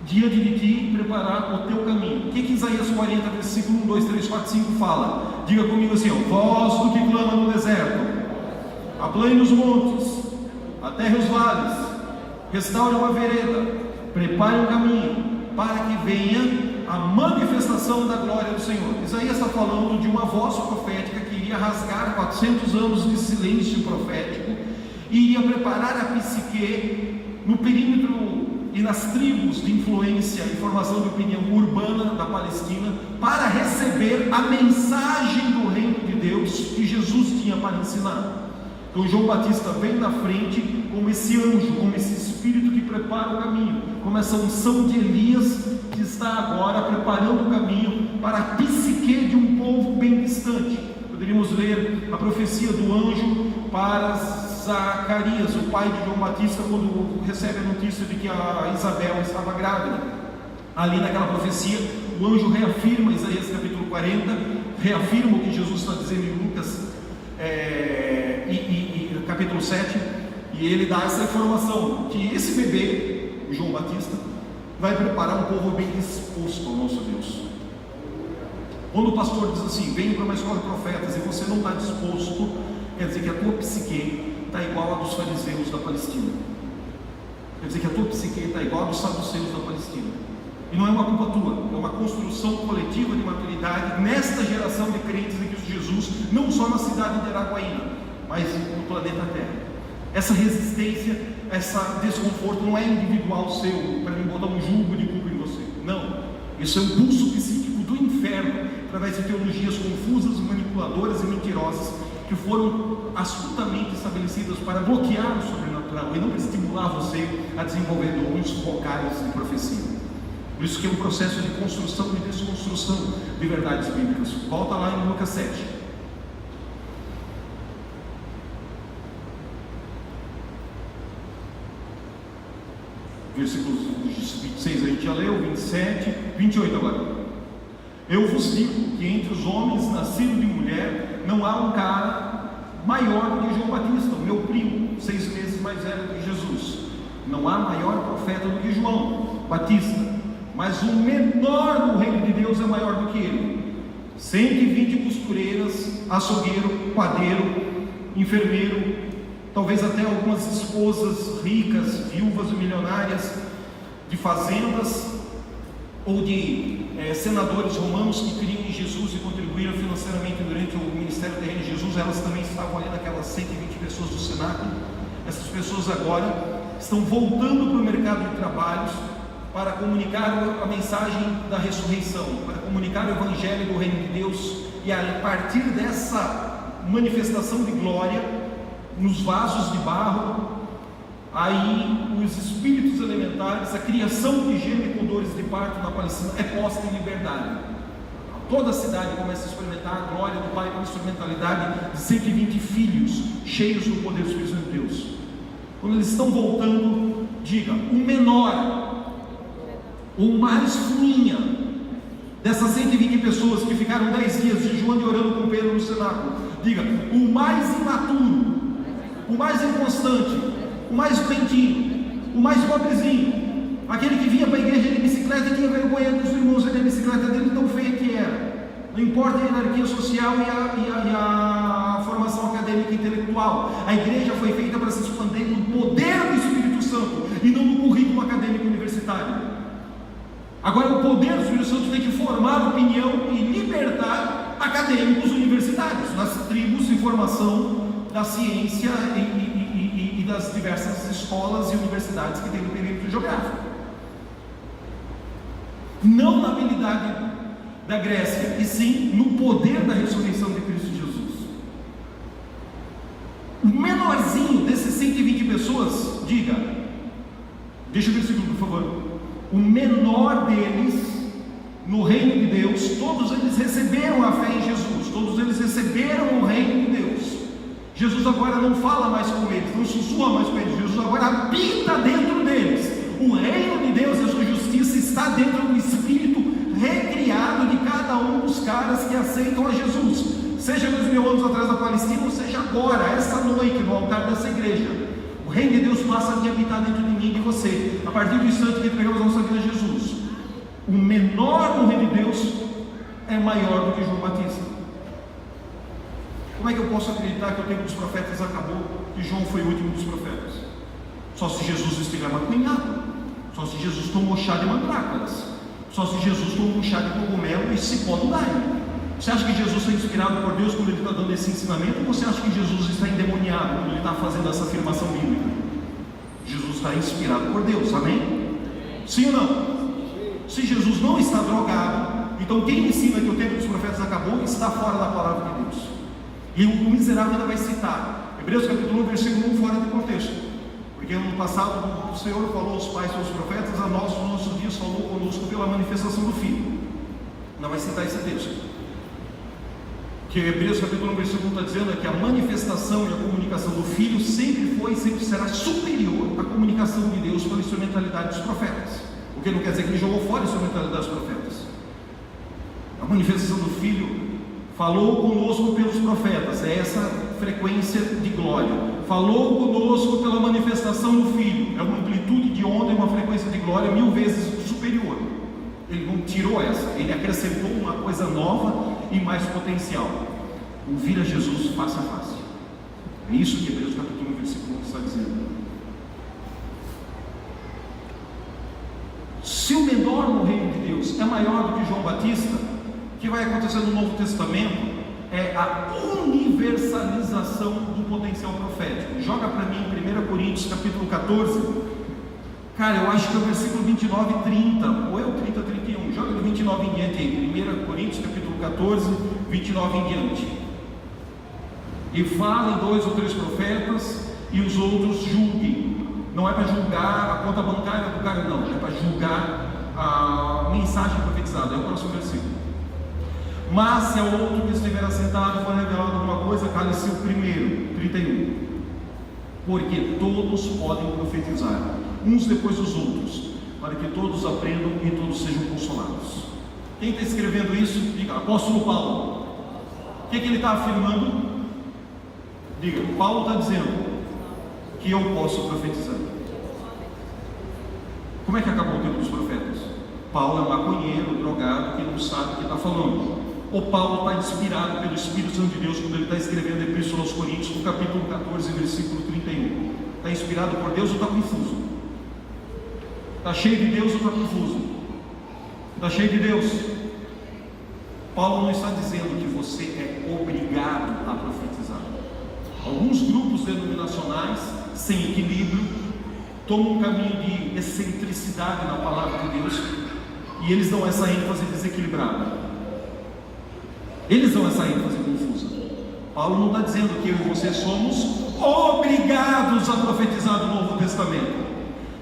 diante de ti preparar o teu caminho. O que Isaías 40, versículo 1, 2, 3, 4, 5 fala? Diga comigo assim: voz do que clama no deserto, aplane os montes, aterre os vales, restaure uma vereda, prepare um caminho, para que venha a manifestação da glória do Senhor. Isaías está falando de uma voz profética que iria rasgar 400 anos de silêncio profético e iria preparar a psique no perímetro e nas tribos de influência e formação de opinião urbana da Palestina, para receber a mensagem do reino de Deus que Jesus tinha para ensinar. Então João Batista vem na frente como esse anjo, como esse espírito que prepara o caminho, como essa unção de Elias que está agora preparando o caminho para a psique de um povo bem distante. Poderíamos ler a profecia do anjo para Zacarias, o pai de João Batista, quando recebe a notícia de que a Isabel estava grávida. Ali naquela profecia, o anjo reafirma, Isaías capítulo 40, reafirma o que Jesus está dizendo em Lucas capítulo 7, e ele dá essa informação, que esse bebê, o João Batista, vai preparar um povo bem disposto ao nosso Deus. Quando o pastor diz assim: venha para uma escola de profetas, e você não está disposto, quer dizer que a tua psique está igual a dos fariseus da Palestina. Quer dizer que a tua psique está igual a dos saduceus da Palestina. E não é uma culpa tua, é uma construção coletiva de maturidade nesta geração de crentes em Cristo Jesus, não só na cidade de Araguaína, mas no planeta Terra. Essa resistência, esse desconforto não é individual seu, para mim botar um jugo de culpa em você. Não, isso é um pulso psíquico do inferno, através de teologias confusas, manipuladoras e mentirosas, que foram astutamente estabelecidas para bloquear o sobrenatural e não estimular você a desenvolver dons vocais de profecia. Por isso que é um processo de construção e desconstrução de verdades bíblicas. Volta lá em Lucas 7. Versículos 26 a gente já leu, 27, 28 agora. Eu vos digo que entre os homens nascidos de mulher não há um cara maior do que João Batista, o meu primo, 6 meses mais velho do que Jesus. Não há maior profeta do que João Batista, mas o menor no reino de Deus é maior do que ele. 120 costureiras, açougueiro, padeiro, enfermeiro, talvez até algumas esposas ricas, viúvas e milionárias de fazendas ou de senadores romanos que criam em Jesus e contribuíram financeiramente durante o ministério terreno de Jesus, elas também estavam ali naquelas 120 pessoas do cenáculo. Essas pessoas agora estão voltando para o mercado de trabalhos para comunicar a mensagem da ressurreição, para comunicar o evangelho do reino de Deus, e a partir dessa manifestação de glória nos vasos de barro, aí os espíritos elementares, a criação que geme com dores de parto na Palestina é posta em liberdade. Toda a cidade começa a experimentar a glória do Pai com a instrumentalidade de 120 filhos cheios do poder do Espírito de Deus. Quando eles estão voltando, diga: o menor, o mais fuinha dessas 120 pessoas que ficaram 10 dias jejuando e orando com Pedro no cenáculo, diga: o mais imaturo, o mais inconstante, o mais doentinho, o mais pobrezinho, aquele que vinha para a igreja de bicicleta e tinha vergonha dos irmãos da bicicleta dele tão feia que era. Não importa a hierarquia social e a formação acadêmica e intelectual, a igreja foi feita para se expandir no poder do Espírito Santo e não no currículo acadêmico universitário. Agora o poder do Espírito Santo tem que formar opinião e libertar acadêmicos universitários, nas tribos de formação da ciência e das diversas escolas e universidades que tem no perímetro geográfico. Não na habilidade da Grécia, e sim no poder da ressurreição de Cristo Jesus. O menorzinho desses 120 pessoas, deixa o versículo por favor, o menor deles no reino de Deus, todos eles receberam a fé em Jesus, todos eles receberam o reino de Deus. Jesus agora não fala mais com eles, não sussurra mais com eles, Jesus agora habita dentro deles. O reino de Deus e a sua justiça está dentro do espírito recriado de cada um dos caras que aceitam a Jesus, seja 2000 anos atrás da Palestina, ou seja agora, essa noite, no altar dessa igreja. O reino de Deus passa a habitar dentro de mim e de você, a partir do instante que entregamos a nossa vida a Jesus. O menor no reino de Deus é maior do que João Batista. Como é que eu posso acreditar que o tempo dos profetas acabou, que João foi o último dos profetas? Só se Jesus estiver maconhado, só se Jesus tomou chá de mandrágoras, só se Jesus tomou um chá de cogumelo e cipó do daime. Você acha que Jesus está inspirado por Deus quando ele está dando esse ensinamento, ou você acha que Jesus está endemoniado quando ele está fazendo essa afirmação bíblica? Jesus está inspirado por Deus, amém? Sim ou não? Se Jesus não está drogado, então quem ensina que o tempo dos profetas acabou está fora da palavra de Deus. E o miserável ainda vai citar Hebreus capítulo 1, versículo 1, fora de contexto, porque no passado o Senhor falou aos pais pelos profetas, a nós nos nossos dias falou conosco pela manifestação do Filho. Não vai citar esse texto, que Hebreus capítulo 1, versículo 1 está dizendo é que a manifestação e a comunicação do Filho sempre foi e sempre será superior à comunicação de Deus pela instrumentalidade dos profetas. O que não quer dizer que ele jogou fora a instrumentalidade dos profetas. A manifestação do Filho falou conosco pelos profetas, é essa frequência de glória. Falou conosco pela manifestação do Filho, é uma amplitude de onda e uma frequência de glória 1000 vezes superior. Ele não tirou essa, ele acrescentou uma coisa nova e mais potencial: ouvir a Jesus face a face. É isso que Hebreus capítulo 1, versículo 1 está dizendo. Se o menor no reino de Deus é maior do que João Batista, o que vai acontecer no Novo Testamento é a universalização do potencial profético. Joga para mim 1 Coríntios capítulo 14, cara, eu acho que é o versículo 29 e 30, ou é o 30 e 31, joga do 29 em diante aí, 1 Coríntios capítulo 14, 29 em diante. E falem 2 ou 3 profetas e os outros julguem. Não é para julgar a conta bancária do cara, não, é para julgar a mensagem profetizada. É o próximo versículo. Mas se ao outro que estiver assentado for revelado alguma coisa, cale-se o primeiro. 31. Porque todos podem profetizar, uns depois dos outros, para que todos aprendam e todos sejam consolados. Quem está escrevendo isso? Diga, apóstolo Paulo. O que ele está afirmando? Diga, Paulo está dizendo que eu posso profetizar. Como é que acabou o tempo dos profetas? Paulo é um maconheiro, drogado, que não sabe o que está falando. Ou Paulo está inspirado pelo Espírito Santo de Deus quando ele está escrevendo a Epístola aos Coríntios, no capítulo 14, versículo 31. Está inspirado por Deus ou está confuso? Está cheio de Deus ou está confuso? Está cheio de Deus? Paulo não está dizendo que você é obrigado a profetizar. Alguns grupos denominacionais sem equilíbrio tomam um caminho de excentricidade na palavra de Deus e eles dão essa ênfase desequilibrada. Eles dão essa ênfase confusa. Paulo não está dizendo que eu e você somos obrigados a profetizar do Novo Testamento.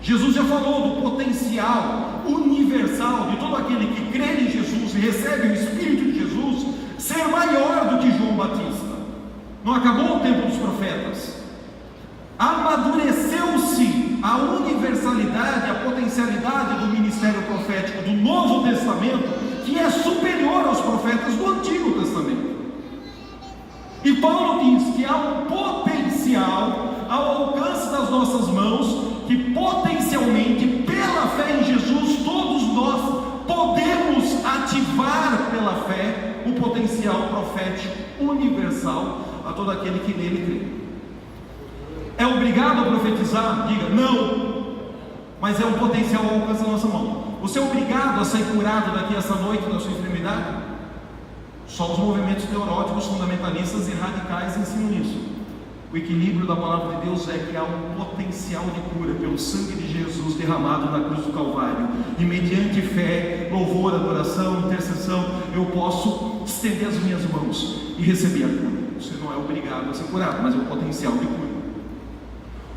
Jesus já falou do potencial universal de todo aquele que crê em Jesus e recebe o Espírito de Jesus ser maior do que João Batista. Não acabou o tempo dos profetas. Amadureceu-se a universalidade, a potencialidade do ministério profético do Novo Testamento, que é superior aos profetas do Antigo Testamento. E Paulo diz que há um potencial ao alcance das nossas mãos, que potencialmente, pela fé em Jesus, todos nós podemos ativar pela fé o potencial profético universal a todo aquele que nele crê. É obrigado a profetizar? Diga, não, mas é um potencial ao alcance da nossa mão. Você é obrigado a sair curado daqui essa noite da sua enfermidade? Só os movimentos neuróticos, fundamentalistas e radicais ensinam isso. O equilíbrio da palavra de Deus é que há um potencial de cura pelo sangue de Jesus derramado na cruz do Calvário, e mediante fé, louvor, adoração, intercessão, eu posso estender as minhas mãos e receber a cura. Você não é obrigado a ser curado, mas é o potencial de cura.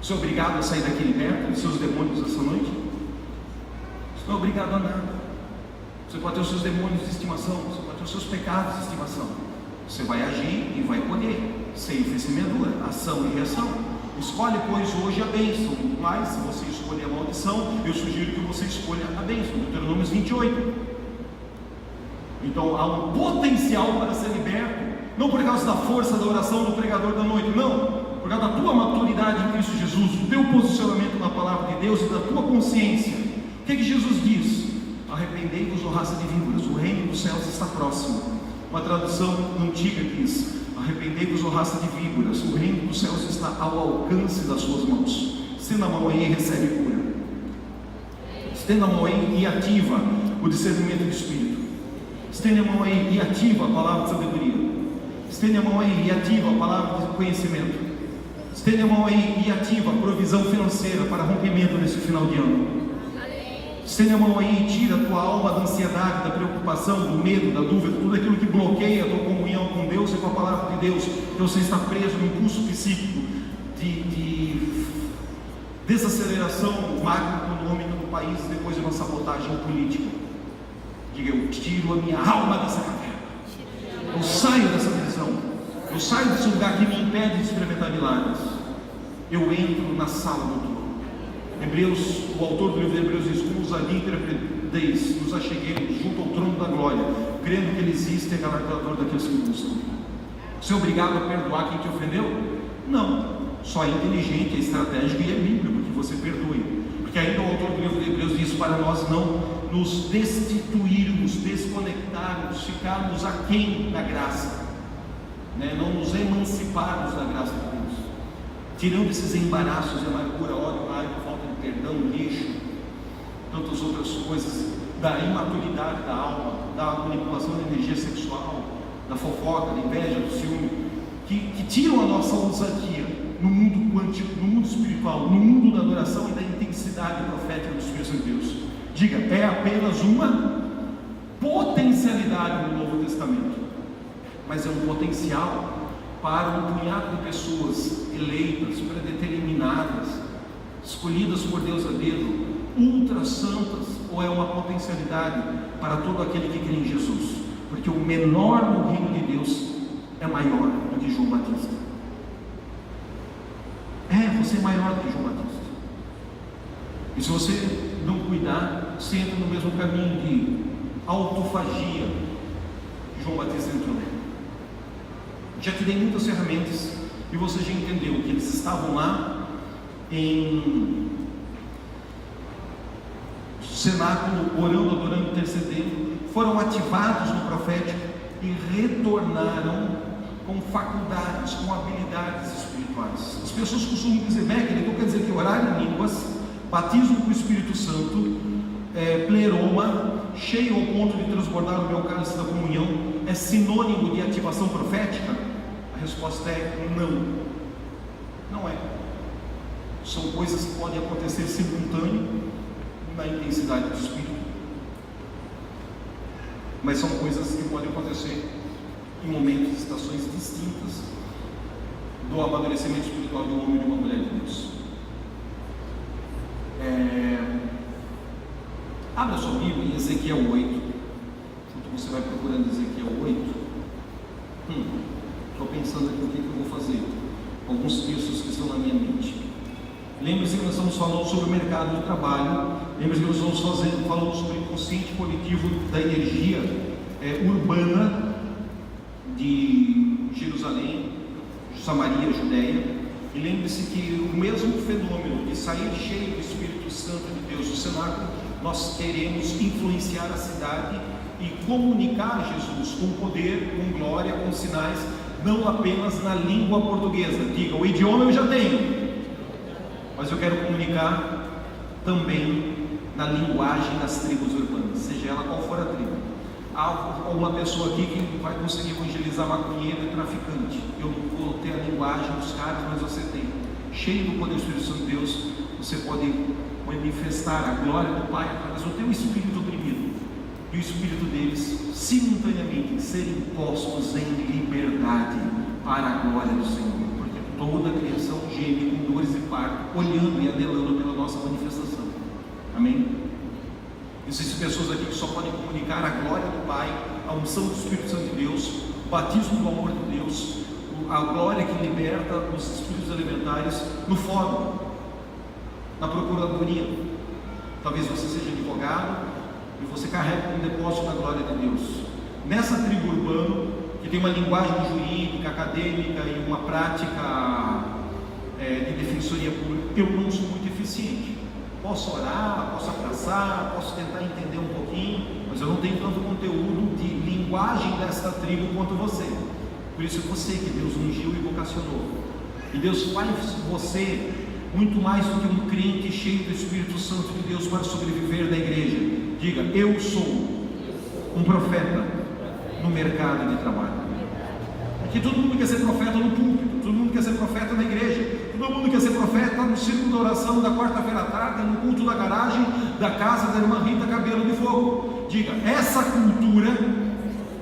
Você é obrigado a sair daqui liberto dos seus demônios essa noite? Você não é obrigado a nada. Você pode ter os seus demônios de estimação, você pode ter os seus pecados de estimação. Você vai agir e vai colher. Ceifa e semeadura, ação e reação. Escolhe, pois, hoje a bênção. Mas, se você escolher a maldição, eu sugiro que você escolha a bênção. Deuteronômio 28. Então, há um potencial para ser liberto. Não por causa da força da oração do pregador da noite, não. Por causa da tua maturidade em Cristo Jesus, do teu posicionamento na palavra de Deus e da tua consciência. O que Jesus diz? Arrependei-vos, ó raça de víboras, o reino dos céus está próximo. Uma tradução antiga diz: arrependei-vos, ó raça de víboras, o reino dos céus está ao alcance das suas mãos. Estenda a mão aí e recebe cura. Estenda a mão aí e ativa o discernimento do Espírito. Estenda a mão aí e ativa a palavra de sabedoria. Estenda a mão aí e ativa a palavra de conhecimento. Estenda a mão aí e ativa a provisão financeira para rompimento nesse final de ano. Estende a mão aí e tira a tua alma da ansiedade, da preocupação, do medo, da dúvida, tudo aquilo que bloqueia a tua comunhão com Deus e com a palavra de Deus, que você está preso no impulso psíquico de desaceleração macroeconômica do país depois de uma sabotagem política. Diga: eu tiro a minha alma dessa caverna, eu saio dessa prisão, eu saio desse lugar que me impede de experimentar milagres, eu entro na sala do trono. Hebreus, o autor do livro de Hebreus diz: como os ali interpreteis, nos acheguemos junto ao trono da glória, crendo que Ele existe e é galardoador daqueles que buscam. Você é obrigado a perdoar quem te ofendeu? Não, só é inteligente, é estratégico e é bíblico que você perdoe, porque ainda o autor do livro de Hebreus diz para nós não nos destituirmos, desconectarmos, ficarmos aquém da graça, não nos emanciparmos da graça de Deus, tirando esses embaraços de amargura, ódio, raiva, falta de perdão, lixo, tantas outras coisas, da imaturidade da alma, da manipulação da energia sexual, da fofoca, da inveja, do ciúme, que tiram a nossa ousadia no mundo quântico, no mundo espiritual, no mundo da adoração e da intensidade profética do Espírito Santo de Deus. Diga: é apenas uma potencialidade no Novo Testamento, mas é um potencial para um punhado de pessoas eleitas, predeterminadas, escolhidas por Deus a dedo, ultra santas, ou é uma potencialidade para todo aquele que crê em Jesus? Porque o menor no reino de Deus é maior do que João Batista. Você é maior do que João Batista. E se você não cuidar, você entra no mesmo caminho de autofagia que João Batista entrou. Já te dei muitas ferramentas e você já entendeu que eles estavam lá em cenáculo, orando, adorando, intercedendo, foram ativados no profético e retornaram com faculdades, com habilidades espirituais. As pessoas costumam dizer: Becker, então quer dizer que orar em línguas, batismo com o Espírito Santo, pleroma, cheio ao ponto de transbordar o meu cálice da comunhão, é sinônimo de ativação profética? A resposta é não. Não é. São coisas que podem acontecer simultâneo na intensidade do Espírito, mas são coisas que podem acontecer em momentos e estações distintas do amadurecimento espiritual de um homem e de uma mulher de Deus. Abra sua Bíblia em Ezequiel 8. Enquanto você vai procurando Ezequiel 8, estou pensando aqui o que eu vou fazer. Alguns textos que estão na minha mente. Lembre-se que nós estamos falando sobre o mercado de trabalho. Lembre-se que nós estamos falando sobre o consciente coletivo da energia urbana de Jerusalém, Samaria, Judeia. E lembre-se que o mesmo fenômeno de sair cheio do Espírito Santo de Deus do cenáculo, nós queremos influenciar a cidade e comunicar Jesus com poder, com glória, com sinais, não apenas na língua portuguesa. Diga: o idioma eu já tenho, mas eu quero comunicar também na linguagem das tribos urbanas, seja ela qual for a tribo. há uma pessoa aqui que vai conseguir evangelizar maconheiro e traficante. Eu não vou ter a linguagem dos caras, mas você tem. Cheio do poder do Espírito Santo de Deus, você pode manifestar a glória do Pai através do teu espírito oprimido e o espírito deles simultaneamente serem postos em liberdade para a glória do Senhor, porque toda a criação geme com dores e parto, olhando e anelando pela nossa manifestação. Amém? Existem pessoas aqui que só podem comunicar a glória do Pai, a unção do Espírito Santo de Deus, o batismo do amor de Deus, a glória que liberta os espíritos elementares no fórum, na procuradoria. Talvez você seja advogado e você carrega um depósito da glória de Deus. Nessa tribo urbana, que tem uma linguagem jurídica, acadêmica e uma prática de defensoria pública, eu não sou muito eficiente. Posso orar, posso abraçar, posso tentar entender um pouquinho, mas eu não tenho tanto conteúdo de linguagem desta tribo quanto você. Por isso é você que Deus ungiu e vocacionou. E Deus faz você muito mais do que um crente cheio do Espírito Santo de Deus para sobreviver da igreja. Diga, eu sou um profeta no mercado de trabalho. Porque todo mundo quer ser profeta no púlpito, todo mundo quer ser profeta na igreja, todo mundo quer ser profeta no círculo da oração da quarta-feira à tarde, no culto da garagem da casa da irmã Rita Cabelo de Fogo. Diga, essa cultura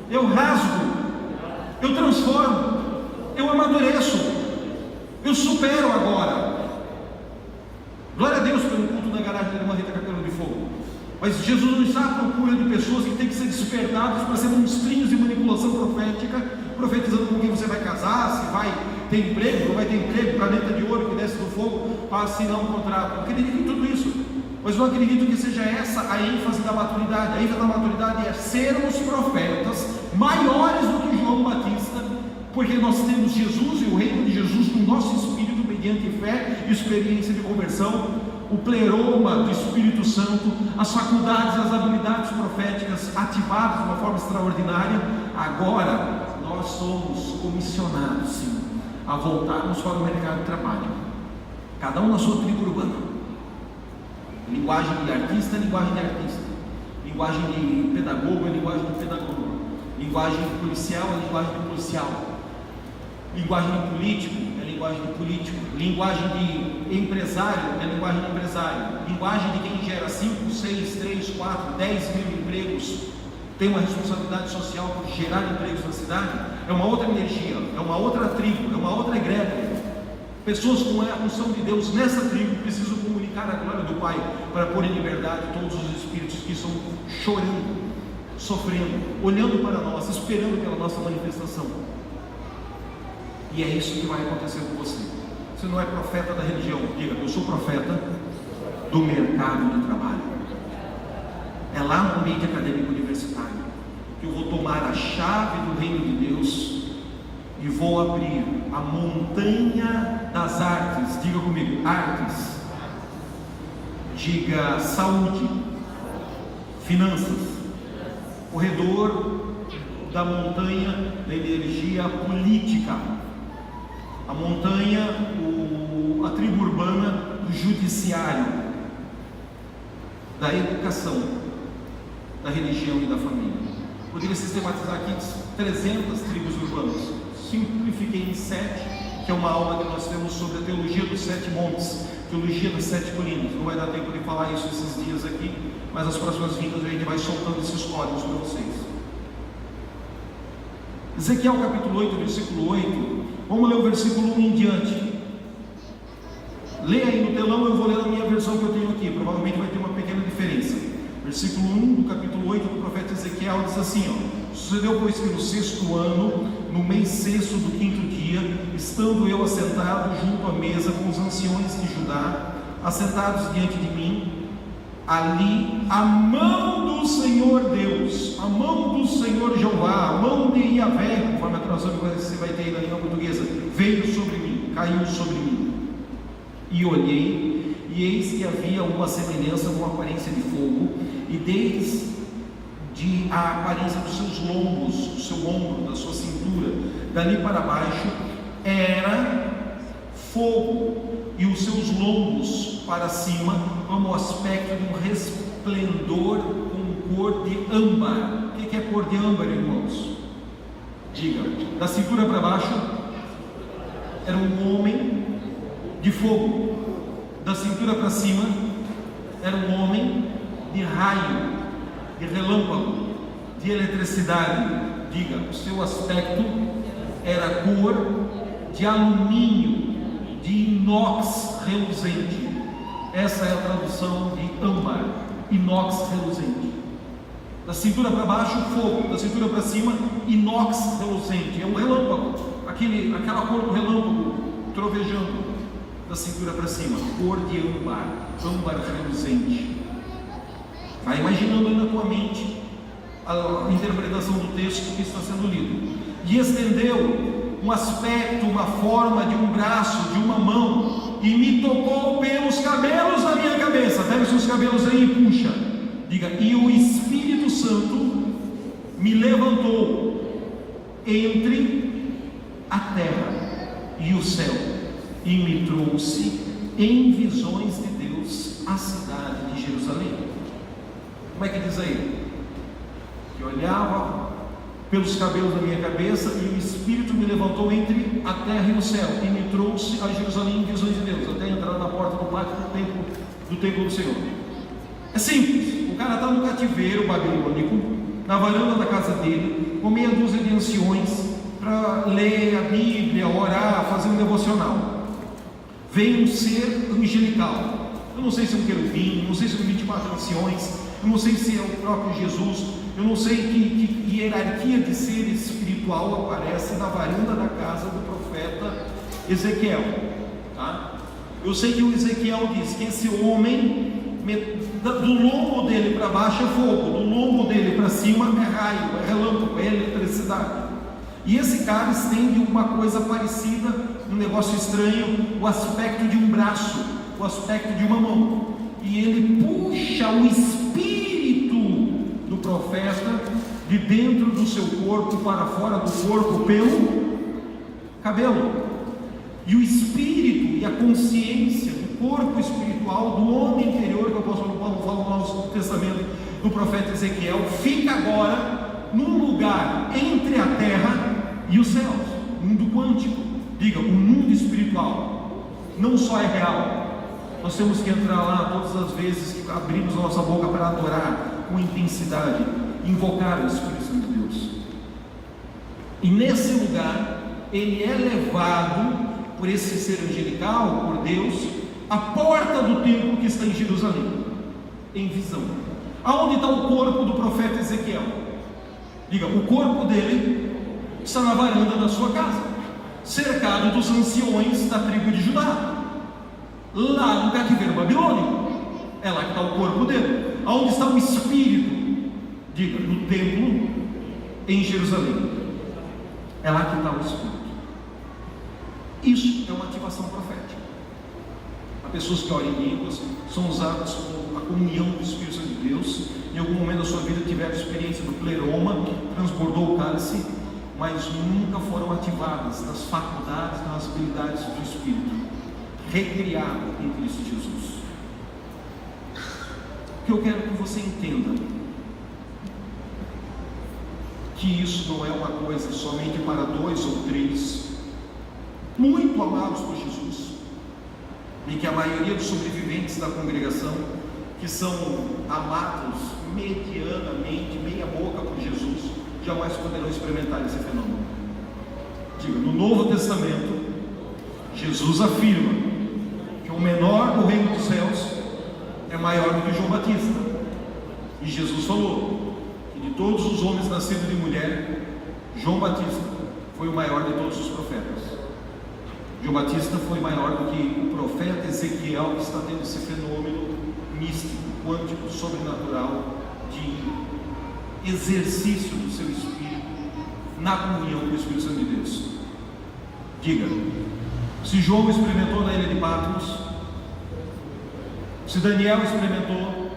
eu rasgo, eu transformo, eu amadureço, eu supero agora. Glória a Deus pelo culto da garagem da irmã Rita Cabelo de Fogo. Mas Jesus não está à procura de pessoas que têm que ser despertadas para ser monstrinhos de manipulação profética, profetizando com quem você vai casar, se vai ter emprego, não vai ter emprego, planeta de ouro que desce do fogo para assinar um contrato. Eu acredito em tudo isso, mas não acredito que seja essa a ênfase da maturidade. A ênfase da maturidade é sermos profetas maiores do que João Batista, porque nós temos Jesus e o reino de Jesus no nosso espírito, mediante fé e experiência de conversão, o pleroma do Espírito Santo, as faculdades e as habilidades proféticas ativadas de uma forma extraordinária. Agora nós somos comissionados, sim, a voltarmos para o mercado de trabalho, cada um na sua tribo urbana. Linguagem de artista, linguagem de artista. Linguagem de pedagogo, linguagem de pedagogo. Linguagem de policial, linguagem de policial. Linguagem de político, linguagem de político. Linguagem de empresário, linguagem de empresário. Linguagem de quem gera 5, 6, 3, 4, 10 mil empregos, tem uma responsabilidade social por gerar empregos na cidade. É uma outra energia, é uma outra tribo, é uma outra egrégora. Pessoas com a unção de Deus nessa tribo precisam comunicar a glória do Pai para pôr em liberdade todos os espíritos que estão chorando, sofrendo, olhando para nós, esperando pela nossa manifestação. E é isso que vai acontecer com você. Você não é profeta da religião, diga, eu sou profeta do mercado de trabalho. É lá no ambiente acadêmico universitário que eu vou tomar a chave do reino de Deus e vou abrir a montanha das artes. Diga comigo, artes. Diga saúde, finanças, corredor da montanha da energia política, a montanha, a tribo urbana do judiciário, da educação, da religião e da família. Poderia sistematizar aqui 300 tribos urbanas. Simplifiquei em 7, que é uma aula que nós temos sobre a teologia dos 7 montes, teologia das 7 colinas. Não vai dar tempo de falar isso esses dias aqui, mas nas próximas vindas a gente vai soltando esses códigos para vocês. Ezequiel capítulo 8, versículo 8. Vamos ler o versículo 1 em diante. Leia aí no telão, eu vou ler a minha versão que eu tenho aqui. Provavelmente vai ter uma pequena diferença. Versículo 1 do capítulo 8 do profeta Ezequiel diz assim, ó: sucedeu, pois, que no 6º ano, no mês 6º do 5º dia, estando eu assentado junto à mesa com os anciões de Judá, assentados diante de mim, ali a mão do Senhor Deus, a mão do Senhor Jeová, a mão de Yahvé, conforme a tradução que você vai ter aí na língua portuguesa, veio sobre mim, caiu sobre mim. E olhei, e eis que havia uma semelhança com a aparência de fogo, e desde a aparência dos seus lombos, do seu ombro, da sua cintura, dali para baixo, era fogo, e os seus lombos para cima, como o aspecto de um resplendor com cor de âmbar. O que é cor de âmbar, irmãos? Diga. Da cintura para baixo era um homem de fogo. Da cintura para cima era um homem de raio, de relâmpago, de eletricidade. Diga. O seu aspecto era cor de alumínio, de inox reluzente. Essa é a tradução de âmbar, inox reluzente. Da cintura para baixo, fogo. Da cintura para cima, inox reluzente. É um relâmpago, aquela cor do relâmpago trovejando. Da cintura para cima, cor de âmbar, âmbar reluzente. Vai imaginando aí na tua mente a interpretação do texto que está sendo lido. E estendeu um aspecto, uma forma de um braço, de uma mão, e me tocou pelos cabelos da minha cabeça. Pega os seus cabelos aí e puxa. Diga. E o Espírito Santo me levantou entre a terra e o céu, e me trouxe em visões de Deus a cidade de Jerusalém. Como é que diz aí? Que olhava pelos cabelos da minha cabeça, e o Espírito me levantou entre a terra e o céu, e me trouxe a Jerusalém em visões de Deus, até entrar na porta do pátio do templo do Senhor. É simples. O cara está no cativeiro babilônico, na varanda da casa dele, com meia dúzia de anciões, para ler a Bíblia, orar, fazer um devocional. Vem um ser angelical. Eu não sei se é um querubim, não sei se são 24 anciões, eu não sei se é o próprio Jesus, eu não sei que hierarquia de ser espiritual aparece na varanda da casa do profeta Ezequiel, tá? Eu sei que o Ezequiel diz que esse homem, do lombo dele para baixo é fogo, do lombo dele para cima é raio, é relâmpago, é eletricidade. E esse cara estende uma coisa parecida, um negócio estranho, o aspecto de um braço, o aspecto de uma mão, e ele puxa o espírito do profeta de dentro do seu corpo para fora do corpo pelo cabelo. E o espírito e a consciência do corpo espiritual do homem interior, que o apóstolo Paulo fala no Novo Testamento, do profeta Ezequiel, fica agora num lugar entre a terra e os céus, mundo quântico. Diga, o mundo espiritual não só é real, nós temos que entrar lá todas as vezes que abrimos a nossa boca para adorar com intensidade, invocar o Espírito Santo de Deus. E nesse lugar, ele é levado por esse ser angelical, por Deus, à porta do templo que está em Jerusalém, em visão. Aonde está o corpo do profeta Ezequiel? Diga, o corpo dele está na varanda da sua casa, cercado dos anciões da tribo de Judá, lá no cativeiro babilônico. É lá que está o corpo dele. Aonde está o espírito? Diga, no templo em Jerusalém. É lá que está o espírito. Isso é uma ativação profética. Há pessoas que oram em línguas, são usadas com a comunhão do Espírito Santo de Deus. Em algum momento da sua vida tiveram a experiência do pleroma, transbordou o cálice, mas nunca foram ativadas nas faculdades, nas habilidades do Espírito, recriado em Cristo Jesus. O que eu quero que você entenda, que isso não é uma coisa somente para 2 ou 3 muito amados por Jesus, e que a maioria dos sobreviventes da congregação, que são amados medianamente, meia boca por Jesus, jamais poderão experimentar esse fenômeno. Diga, no Novo Testamento, Jesus afirma que o menor do reino dos céus é maior do que João Batista. E Jesus falou que de todos os homens nascidos de mulher, João Batista foi o maior de todos os profetas. João Batista foi maior do que o profeta Ezequiel, que está tendo esse fenômeno místico, quântico, sobrenatural, de exercício do seu espírito na comunhão com o Espírito Santo de Deus. Diga, se João experimentou na ilha de Patmos, se Daniel experimentou,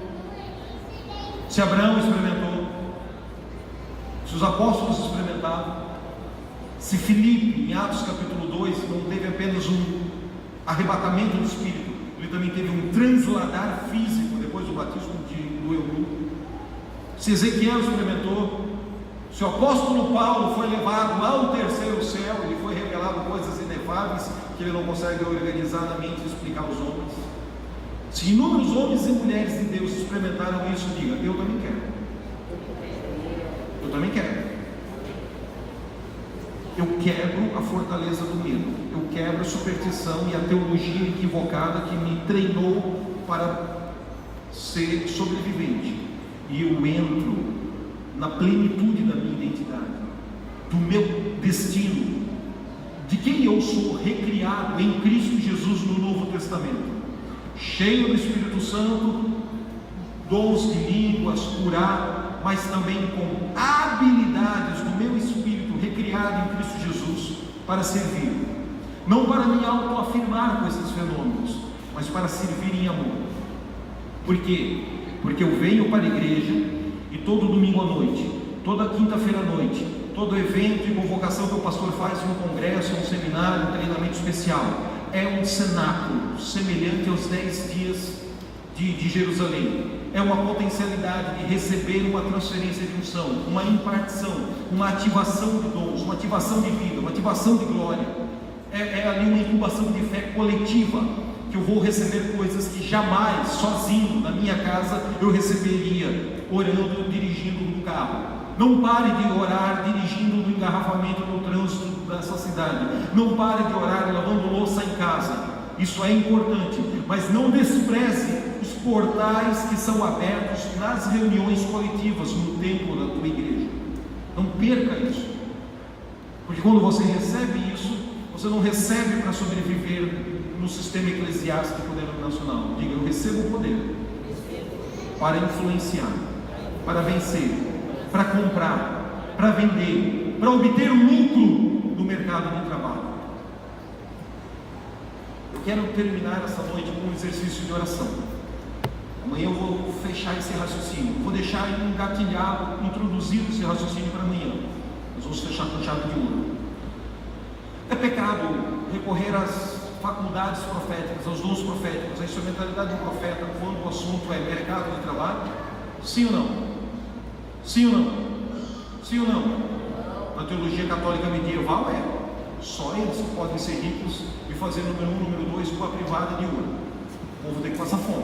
se Abraão experimentou, se os apóstolos experimentaram, se Filipe, em Atos capítulo 2, não teve apenas um arrebatamento do Espírito, ele também teve um transladar físico depois do batismo do eunuco. se Ezequiel experimentou, se o apóstolo Paulo foi levado ao terceiro céu, ele foi revelado coisas inefáveis que ele não consegue organizar na mente e explicar aos homens. Se inúmeros homens e mulheres de Deus experimentaram isso, diga: eu também quero. Eu também quero. Eu quebro a fortaleza do medo, eu quebro a superstição e a teologia equivocada que me treinou para ser sobrevivente, e eu entro na plenitude da minha identidade, do meu destino, de quem eu sou, recriado em Cristo Jesus no Novo Testamento, cheio do Espírito Santo, dons de línguas, curar, mas também com habilidades do meu espírito recriado em Cristo Jesus para servir, não para me autoafirmar com esses fenômenos, mas para servir em amor. Por quê? Porque eu venho para a igreja e todo domingo à noite, toda quinta-feira à noite, todo evento e convocação que o pastor faz em um congresso, um seminário, um treinamento especial, é um cenáculo semelhante aos 10 dias de Jerusalém. É uma potencialidade de receber uma transferência de unção, uma impartição, uma ativação de dons, uma ativação de vida, uma ativação de glória. É ali uma incubação de fé coletiva, que eu vou receber coisas que jamais, sozinho, na minha casa, eu receberia, orando, dirigindo no carro. Não pare de orar dirigindo no engarrafamento no trânsito dessa cidade. Não pare de orar lavando louça em casa. Isso é importante, mas não despreze os portais que são abertos nas reuniões coletivas no templo da tua igreja. Não perca isso, porque quando você recebe isso, você não recebe para sobreviver no sistema eclesiástico denominacional. Diga: eu recebo o poder para influenciar, para vencer, para comprar, para vender, para obter um lucro no mercado de trabalho. Eu quero terminar essa noite com um exercício de oração. Amanhã eu vou fechar esse raciocínio, vou deixar engatilhado, introduzido esse raciocínio para amanhã. Nós vamos fechar com chave de ouro. É pecado recorrer às faculdades proféticas, aos dons proféticos, à instrumentalidade do profeta, quando o assunto é mercado de trabalho? Sim ou não? Sim ou não? Sim ou não? Na teologia católica medieval só eles que podem ser ricos e fazer número 1, número 2 com a privada de ouro. O povo tem que passar fome.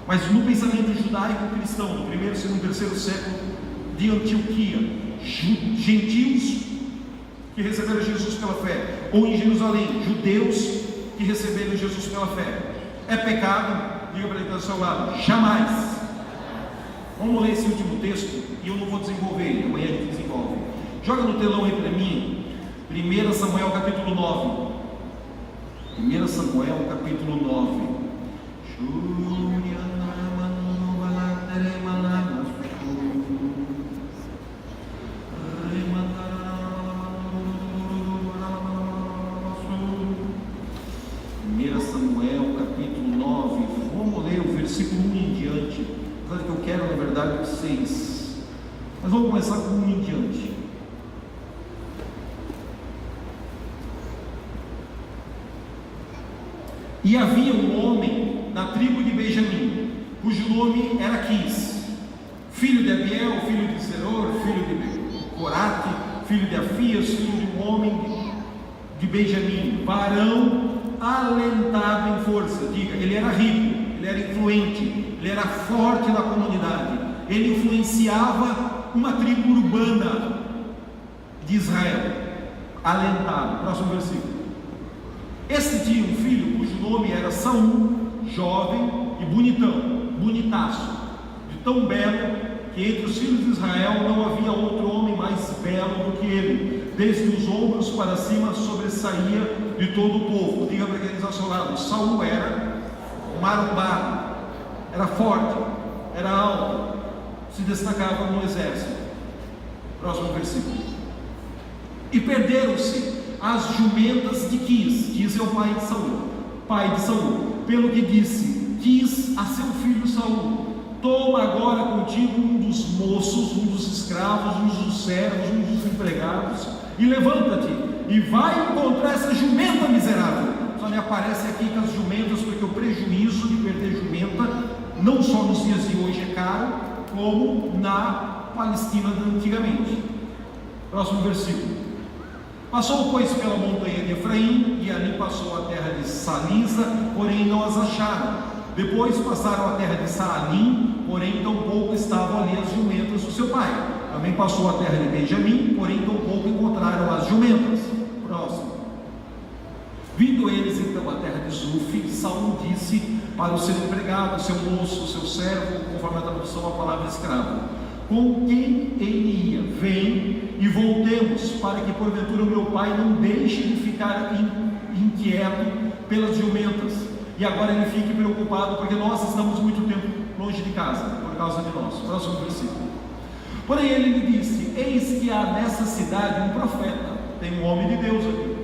Mas no pensamento judaico-cristão, no primeiro, segundo, terceiro século de Antioquia, gentios que receberam Jesus pela fé, ou em Jerusalém, judeus que receberam Jesus pela fé, é pecado? Diga para ele que está ao seu lado: jamais. Vamos ler esse último texto e eu não vou desenvolver, amanhã a gente desenvolve. Joga no telão aí para mim, 1 Samuel capítulo 9. 1 Samuel capítulo 9. Samuel capítulo 9, vamos ler o versículo 1 em diante, apesar que eu quero na verdade o 6, mas vamos começar com 1 em diante. E havia um homem na tribo de Benjamim, cujo nome era Quis, filho de Abiel, filho de Zeror, filho de Corate, filho de Afias, filho de um homem de Benjamim, varão alentado em força. Diga: ele era rico, ele era influente, ele era forte na comunidade, ele influenciava uma tribo urbana de Israel. Alentado. Próximo versículo. Este tinha um filho cujo nome era Saul, jovem e bonitaço, de tão belo que entre os filhos de Israel não havia outro homem mais belo do que ele, desde os ombros para cima sobressaía de todo o povo. Diga para quem está ao seu lado: Saul era marombado, era forte, era alto, se destacava no exército. Próximo versículo. E perderam-se as jumentas de Quis é o pai de Saul, pelo que disse Quis a seu filho Saul: toma agora contigo um dos moços, um dos escravos, um dos servos, um dos empregados, e levanta-te e vai encontrar essa jumenta miserável. Só me aparece aqui com as jumentas, porque o prejuízo de perder jumenta, não só nos dias de hoje é caro, como na Palestina de antigamente. Próximo versículo. Passou, pois, pela montanha de Efraim, e ali passou a terra de Salisa, porém não as acharam. Depois passaram a terra de Saalim, porém tampouco estavam ali as jumentas do seu pai. Também passou a terra de Benjamim, porém tampouco encontraram as jumentas. Próximo. Vindo eles então a terra de Zuf, Saul disse para o seu empregado, seu moço, seu servo, conforme a tradução a palavra escravo, com quem ele ia: vem e voltemos, para que porventura o meu pai não deixe de ficar inquieto pelas jumentas, e agora ele fique preocupado, porque nós estamos muito tempo longe de casa, por causa de nós. Próximo versículo. Porém ele lhe disse: eis que há nessa cidade um profeta, tem um homem de Deus aqui,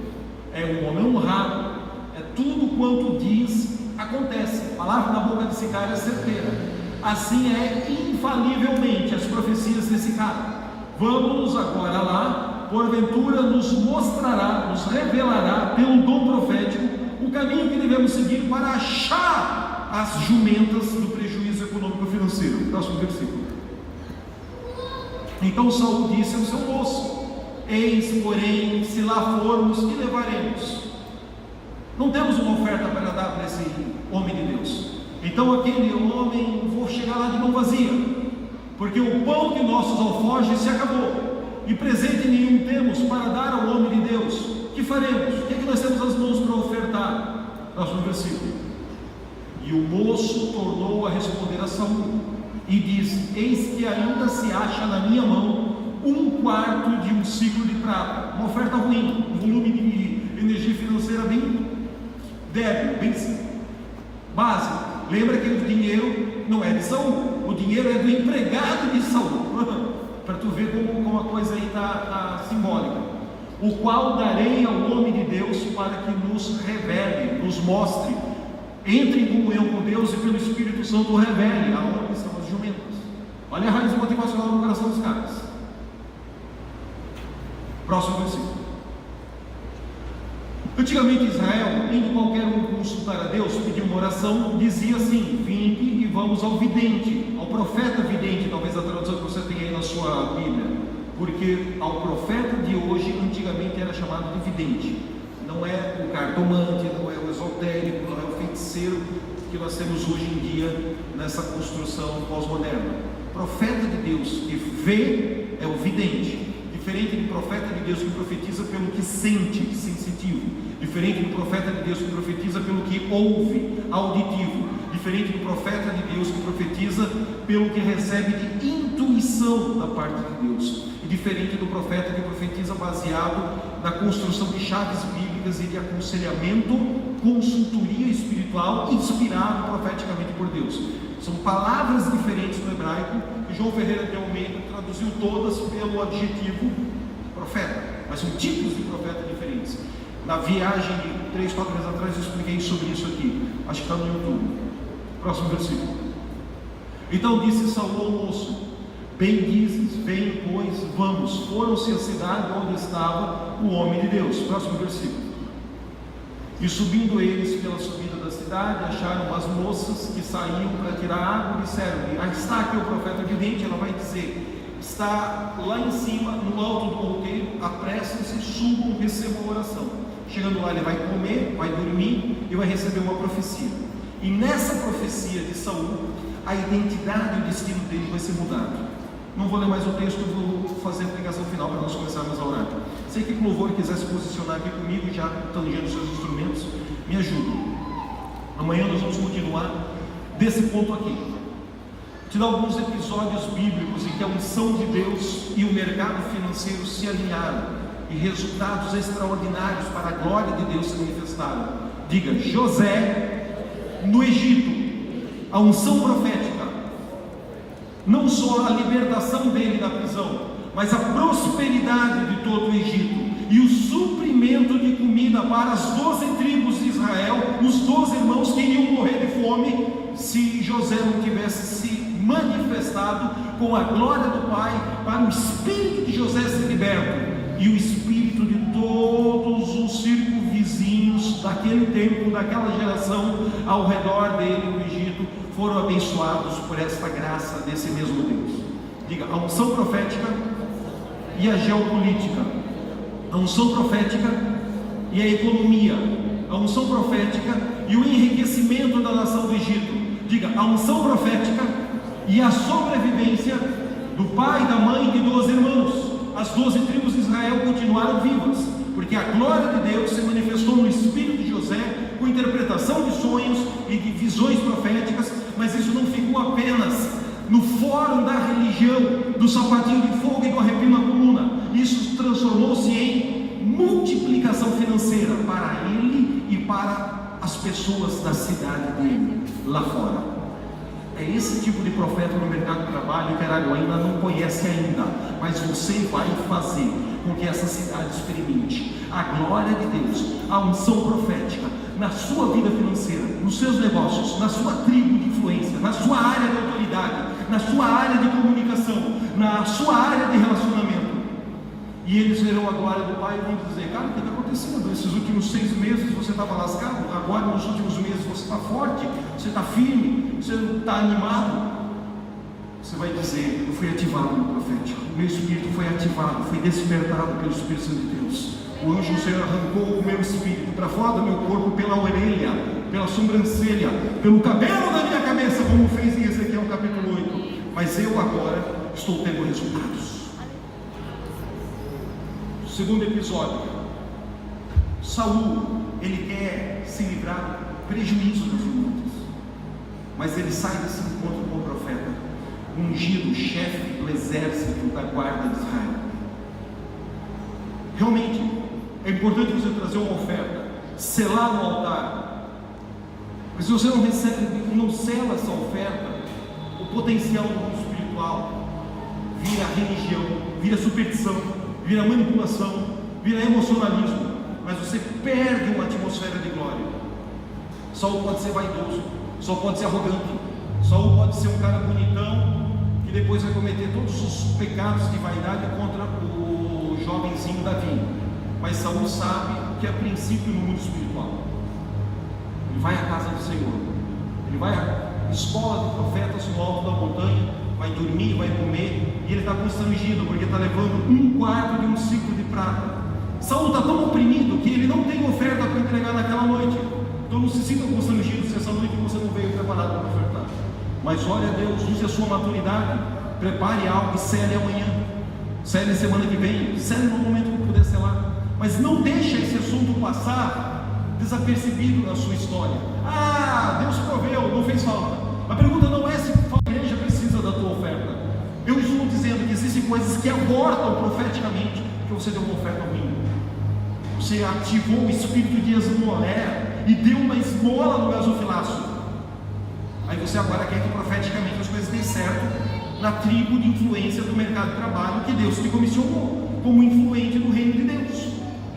é um homem honrado, é tudo quanto diz acontece, a palavra na boca desse cara é certeira, assim é infalivelmente as profecias desse cara. Vamos agora lá, porventura nos mostrará, nos revelará pelo dom profético o caminho que devemos seguir para achar as jumentas do prejuízo econômico financeiro. Próximo versículo. Então Saul disse ao seu moço: eis, porém, se lá formos, que levaremos? Não temos uma oferta para dar para esse homem de Deus. Então aquele homem, vou chegar lá de mão vazia, porque o pão de nossos alforjes se acabou, e presente nenhum temos para dar ao homem de Deus. Que faremos? O que é que nós temos as mãos para ofertar? Próximo versículo. E o moço tornou a responder a Saul e disse: eis que ainda se acha na minha mão 1/4 de um ciclo de prata. Uma oferta ruim, um volume de energia financeira bem débil, bem básico. Lembra que o dinheiro não é de Saul, o dinheiro é do empregado de Saul. Para tu ver como a coisa aí está simbólica. O qual darei ao homem de Deus para que nos revele, nos mostre, entre em comunhão com Deus e pelo Espírito Santo revele aonde estão as jumentas. Olha a raiz motivacional no coração dos caras. Próximo versículo. Antigamente Israel, indo qualquer um consultar a Deus, pedir uma oração, dizia assim: vinde e vamos ao vidente, ao profeta vidente, talvez a tradução que você tenha aí na sua Bíblia, porque ao profeta de hoje, antigamente era chamado de vidente. Não é o cartomante, não é o esotérico, não é o feiticeiro que nós temos hoje em dia nessa construção pós-moderna. Profeta de Deus que vê é o vidente. Diferente do profeta de Deus que profetiza pelo que sente, sensitivo. Diferente do profeta de Deus que profetiza pelo que ouve, auditivo. Diferente do profeta de Deus que profetiza pelo que recebe de intuição da parte de Deus. E diferente do profeta que profetiza baseado na construção de chaves bíblicas e de aconselhamento, consultoria espiritual, inspirado profeticamente por Deus. São palavras diferentes no hebraico, que João Ferreira de Almeida traduziu todas pelo adjetivo profeta, mas são tipos de profeta diferentes. Na viagem de 3, 4 meses atrás eu expliquei sobre isso aqui, acho que está no YouTube. Próximo versículo. Então disse Saul ao moço: bem dizes, vem, pois, vamos. Foram-se à cidade onde estava o homem de Deus. Próximo versículo. E subindo eles pela subida da cidade, acharam as moças que saíam para tirar água e disseram-lhe: ah, está aqui o profeta vidente. Ela vai dizer: está lá em cima, no alto do monteiro, apressem-se, subam, recebam a oração. Chegando lá, ele vai comer, vai dormir e vai receber uma profecia. E nessa profecia de Saul, a identidade e o destino dele vai ser mudado. Não vou ler mais o texto, vou fazer a pregação final para nós começarmos a orar. Sei que o louvor quiser se posicionar aqui comigo, já tangendo seus instrumentos, me ajuda. Amanhã nós vamos continuar desse ponto aqui. Te dar alguns episódios bíblicos em que a unção de Deus e o mercado financeiro se alinharam e resultados extraordinários para a glória de Deus se manifestaram. Diga: José no Egito, a unção profética, não só a libertação dele da prisão, mas a prosperidade de todo o Egito e o suprimento de comida para as 12 tribos de Israel, os 12 irmãos que iriam morrer de fome se José não tivesse se manifestado com a glória do Pai, para o espírito de José ser liberto e o espírito de todos os circunvizinhos daquele tempo, daquela geração ao redor dele no Egito foram abençoados por esta graça desse mesmo Deus. Diga, a unção profética e a geopolítica, a unção profética e a economia, a unção profética e o enriquecimento da nação do Egito. Diga, a unção profética e a sobrevivência do pai, da mãe e de 12 irmãos. As 12 tribos de Israel continuaram vivas, porque a glória de Deus se manifestou no espírito de José, com interpretação de sonhos e de visões proféticas. Mas isso não ficou apenas no fórum da religião, do sapatinho de fogo e do arrepio na coluna. Isso transformou-se em multiplicação financeira para ele e para as pessoas da cidade dele, lá fora. É esse tipo de profeta no mercado de trabalho que Araguaína não conhece ainda, mas você vai fazer com que essa cidade experimente a glória de Deus, a unção profética na sua vida financeira, nos seus negócios, na sua tribo de influência, na sua área de autoridade, na sua área de comunicação, na sua área de relacionamento. E eles verão a glória do Pai e vão dizer: cara, o que está acontecendo? Esses últimos 6 meses você estava lascado, agora nos últimos meses você está forte, você está firme, você está animado. Você vai dizer: eu fui ativado no profético, o meu espírito foi ativado, foi despertado pelo Espírito Santo de Deus. O anjo do Senhor arrancou o meu espírito para fora do meu corpo, pela orelha, pela sobrancelha, pelo cabelo da minha cabeça, como fez em Ezequiel capítulo 8. Mas eu agora estou tendo resultados. Segundo episódio, Saul, ele quer se livrar do prejuízo das lutas, mas ele sai desse encontro com o profeta, ungido, chefe do exército da guarda de Israel. Realmente, é importante você trazer uma oferta, selar no altar, mas se você não sela essa oferta, o potencial do mundo espiritual vira religião, vira superstição, vira manipulação, vira emocionalismo, mas você perde uma atmosfera de glória. Saul pode ser vaidoso, Saul pode ser arrogante, Saul pode ser um cara bonitão, que depois vai cometer todos os pecados de vaidade contra o jovenzinho Davi. Mas Saul sabe que é princípio no mundo espiritual. Ele vai à casa do Senhor, ele vai à escola de profetas no alto da montanha, vai dormir, vai comer, e ele está constrangido porque está levando 1/4 de um ciclo de prata. Saul está tão oprimido que ele não tem oferta para entregar naquela noite. Então não se sinta constrangido se essa noite você não veio preparado para ofertar. Mas olha a Deus, use a sua maturidade, prepare algo e cele amanhã, cele semana que vem, cele no momento que puder selar. Mas não deixe esse assunto passar desapercebido na sua história. Ah, Deus proveu, não fez falta. A pergunta não é se a igreja precisa da tua oferta. Eu estou dizendo que existem coisas que abortam profeticamente que você deu uma oferta ruim. Você ativou o espírito de esmoler e deu uma esmola no gasofilácio. Aí você agora quer que profeticamente as coisas deem certo na tribo de influência do mercado de trabalho que Deus te comissionou como influente do reino de Deus.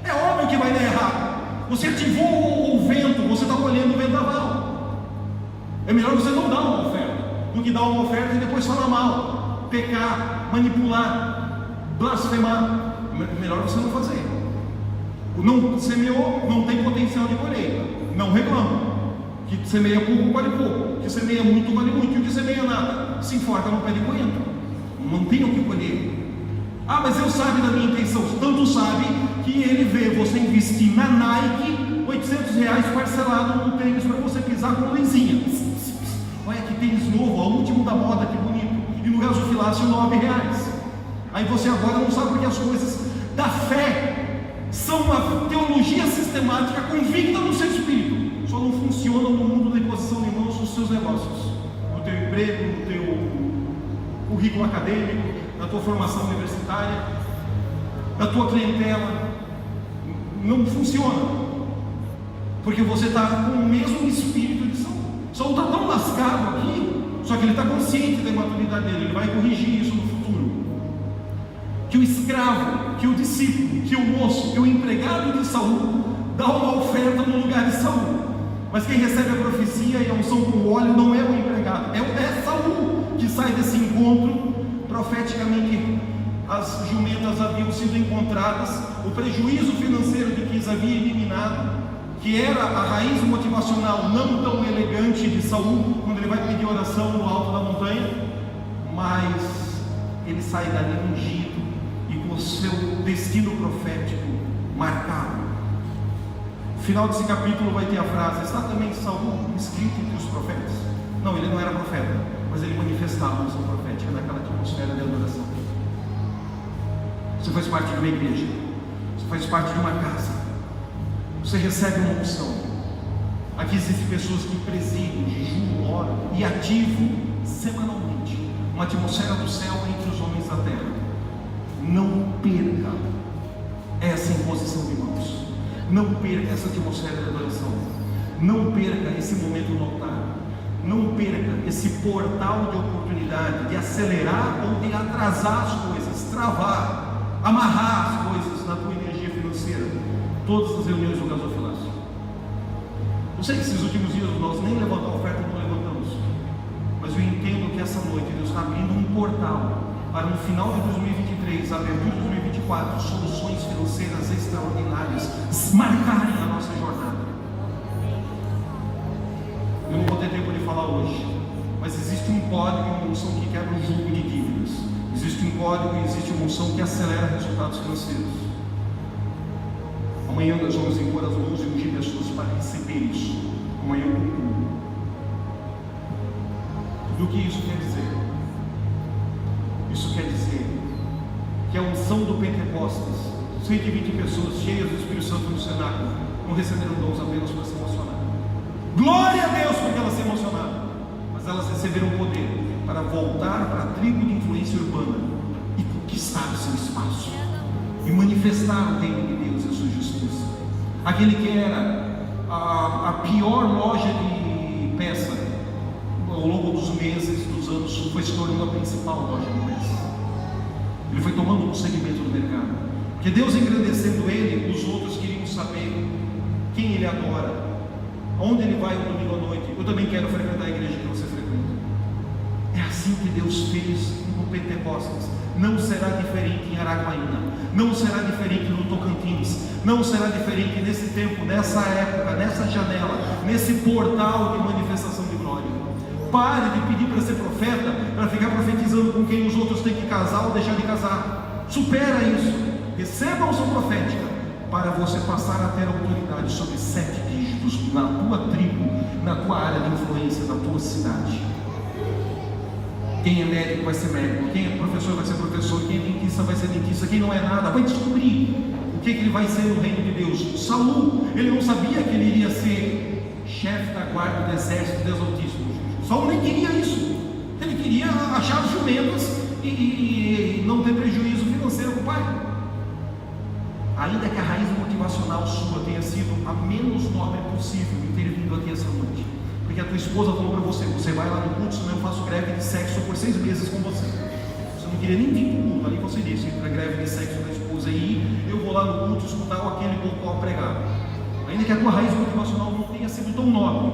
É óbvio que vai dar errado. Você ativou o vento, você está colhendo o vendaval. É melhor você não dar uma oferta do que dar uma oferta e depois falar mal, pecar, manipular, blasfemar. Melhor você não fazer. O não semeou não tem potencial de colheita. Não reclama. Que semeia pouco vale pouco, que semeia muito vale muito, e o que semeia nada se enforca no pé de coentro. Não tem o que colher. Ah, mas eu sabe da minha intenção. Tanto sabe que ele vê você investir na Nike R$800 parcelado no tênis para você pisar com luzinha. Olha que tênis novo, o último da moda, que bonito. E no gasofilácio R$9. Aí você agora não sabe porque as coisas da fé são uma teologia sistemática convicta no seu espírito. Só não funcionam no mundo da imposição de mãos nos seus negócios, no teu emprego, no teu currículo acadêmico, na tua formação universitária, na tua clientela. Não funciona, porque você está com o mesmo espírito de Saul. Saul está tão lascado aqui, só que ele está consciente da imaturidade dele, ele vai corrigir isso no futuro. Que o escravo, que o discípulo, que o moço, que o empregado de Saul dá uma oferta no lugar de Saul. Mas quem recebe a profecia e a unção com o óleo não é o empregado, é Saul que sai desse encontro. Profeticamente as jumentas haviam sido encontradas, o prejuízo financeiro de que as havia eliminado que era a raiz motivacional não tão elegante de Saul, quando ele vai pedir oração no alto da montanha, mas ele sai dali ungido e com o seu destino profético marcado. No final desse capítulo vai ter a frase: está também Saul escrito entre os profetas? Não, ele não era profeta, mas ele manifestava a unção profética naquela atmosfera de adoração. Você faz parte de uma igreja, você faz parte de uma casa, você recebe uma unção. Aqui existem pessoas que presidem, jejuam, oram e ativam semanalmente uma atmosfera do céu entre os homens da terra. Não perca essa imposição de mãos, não perca essa atmosfera de adoração, não perca esse momento no altar, não perca esse portal de oportunidade de acelerar ou de atrasar as coisas, travar, amarrar as coisas na tua energia financeira. Todas as reuniões do gasofilácio. Eu sei que esses últimos dias nós nem levantamos a oferta, não levantamos, mas eu entendo que essa noite Deus está abrindo um portal para no final de 2023, abertura de 2024, soluções financeiras extraordinárias marcarem a nossa jornada. Eu não vou ter tempo de falar hoje, mas existe um código e uma unção que quebra um jugo de dívidas. Existe um código e existe uma unção que acelera resultados financeiros. Amanhã nós vamos impor as mãos e ungir pessoas para receber isso. Amanhã eu concluo. E o que isso quer dizer? Isso quer dizer que a unção do Pentecostes, 120 pessoas cheias do Espírito Santo no cenáculo, não receberam dons apenas para se emocionar. Glória a Deus porque elas se emocionaram, mas elas receberam poder para voltar para a tribo de influência urbana e conquistar o seu espaço e manifestar o reino de Deus e a sua justiça. Aquele que era a pior loja de peça, ao longo dos meses, dos anos, foi se tornando a principal loja de peça. Ele foi tomando um segmento do mercado, porque Deus engrandecendo ele, os outros queriam saber quem ele adora, onde ele vai no domingo à noite. Eu também quero frequentar a igreja que você frequenta. É assim que Deus fez no Pentecostes. Não será diferente em Araguaína, não será diferente no Tocantins, não será diferente nesse tempo, nessa época, nessa janela, nesse portal de manifestação de glória. Pare de pedir para ser profeta, para ficar profetizando com quem os outros têm que casar ou deixar de casar. Supera isso. Receba a unção profética para você passar a ter autoridade sobre 7 dígitos na tua tribo, na tua área de influência, na tua cidade. Quem é médico vai ser médico, quem é professor vai ser professor, quem é dentista vai ser dentista, quem não é nada vai descobrir o que ele vai ser no reino de Deus. Saul, ele não sabia que ele iria ser chefe da guarda do exército do Altíssimo. Saul nem queria isso, ele queria achar as jumentas e não ter prejuízo financeiro com o pai. Ainda que a raiz motivacional sua tenha sido a menos nobre possível em ter vindo aqui essa noite, porque a tua esposa falou para você: você vai lá no culto, senão eu faço greve de sexo por 6 meses com você. Você não queria nem vir para o culto, ali você disse: entre a greve de sexo da esposa e eu vou lá no culto escutar aquele doutor pregar. Ainda que a tua raiz motivacional não tenha sido tão nobre,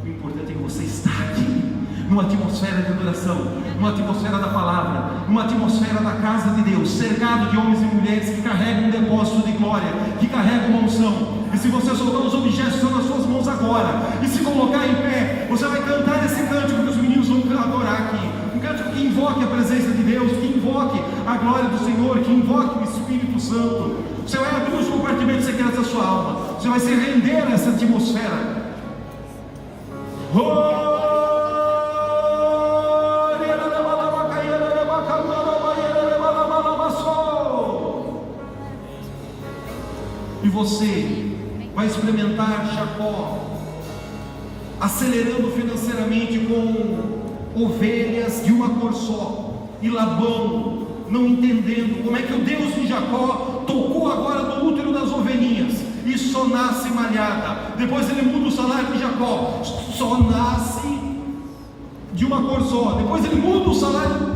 o importante é que você está aqui, numa atmosfera de adoração, numa atmosfera da palavra, numa atmosfera da casa de Deus, cercado de homens e mulheres que carregam um depósito de glória, que carregam uma unção. E se você soltar os objetos que estão nas suas mãos agora e se colocar em pé, você vai cantar esse cântico que os meninos vão adorar aqui. Um cântico que invoque a presença de Deus, que invoque a glória do Senhor, que invoque o Espírito Santo. Você vai abrir os compartimentos secretos da sua alma, você vai se render a essa atmosfera. E você vai experimentar Jacó acelerando financeiramente com ovelhas de uma cor só, e Labão não entendendo como é que o Deus de Jacó tocou agora no útero das ovelhinhas e só nasce malhada. Depois ele muda o salário de Jacó, só nasce de uma cor só. Depois ele muda o salário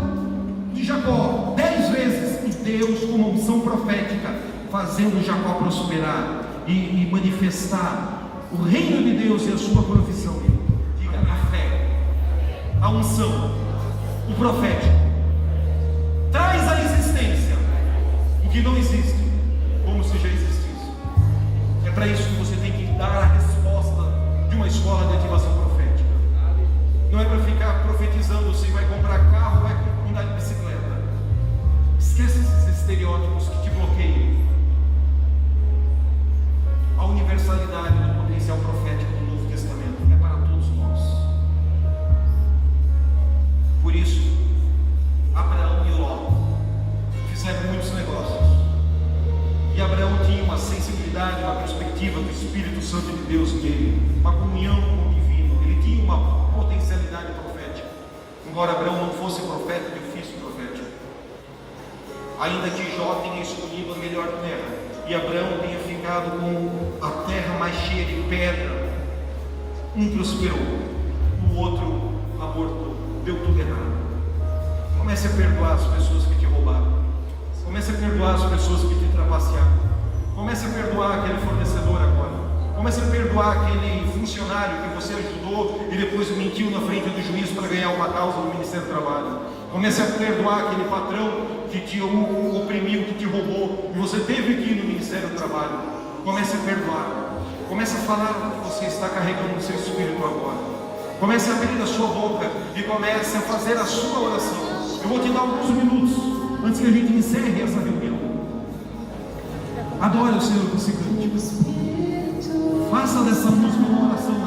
de Jacó 10 vezes, e Deus, com uma unção profética, fazendo Jacó prosperar e manifestar o reino de Deus e a sua provisão. Diga: a fé, a unção, o profético traz à existência o que não existe, como se já existisse. É para isso que você tem que dar a resposta de uma escola de ativação profética. Não é para ficar profetizando se vai comprar carro, vai andar de bicicleta. Esquece esses estereótipos que te bloqueiam. A universalidade do potencial profético do Novo Testamento é para todos nós. Por isso, Abraão e Ló fizeram muitos negócios. E Abraão tinha uma sensibilidade, uma perspectiva do Espírito Santo de Deus nele, uma comunhão com o divino. Ele tinha uma potencialidade profética. Embora Abraão não fosse profeta de ofício profético, ainda que Jó tenha escolhido a melhor terra e Abraão tenha ficado com a terra mais cheia de pedra, um prosperou, o outro abortou, deu tudo errado. Comece a perdoar as pessoas que te roubaram. Comece a perdoar as pessoas que te trapacearam. Comece a perdoar aquele fornecedor agora. Comece a perdoar aquele funcionário que você ajudou e depois mentiu na frente do juiz para ganhar uma causa no Ministério do Trabalho. Comece a perdoar aquele patrão que te oprimiu, que te roubou e você teve que ir no Ministério do Trabalho. Comece a perdoar. Comece a falar o que você está carregando no seu espírito agora. Comece a abrir a sua boca e comece a fazer a sua oração. Eu vou te dar alguns minutos antes que a gente encerre essa reunião. Adore o Senhor com esse cântico. Faça dessa música uma oração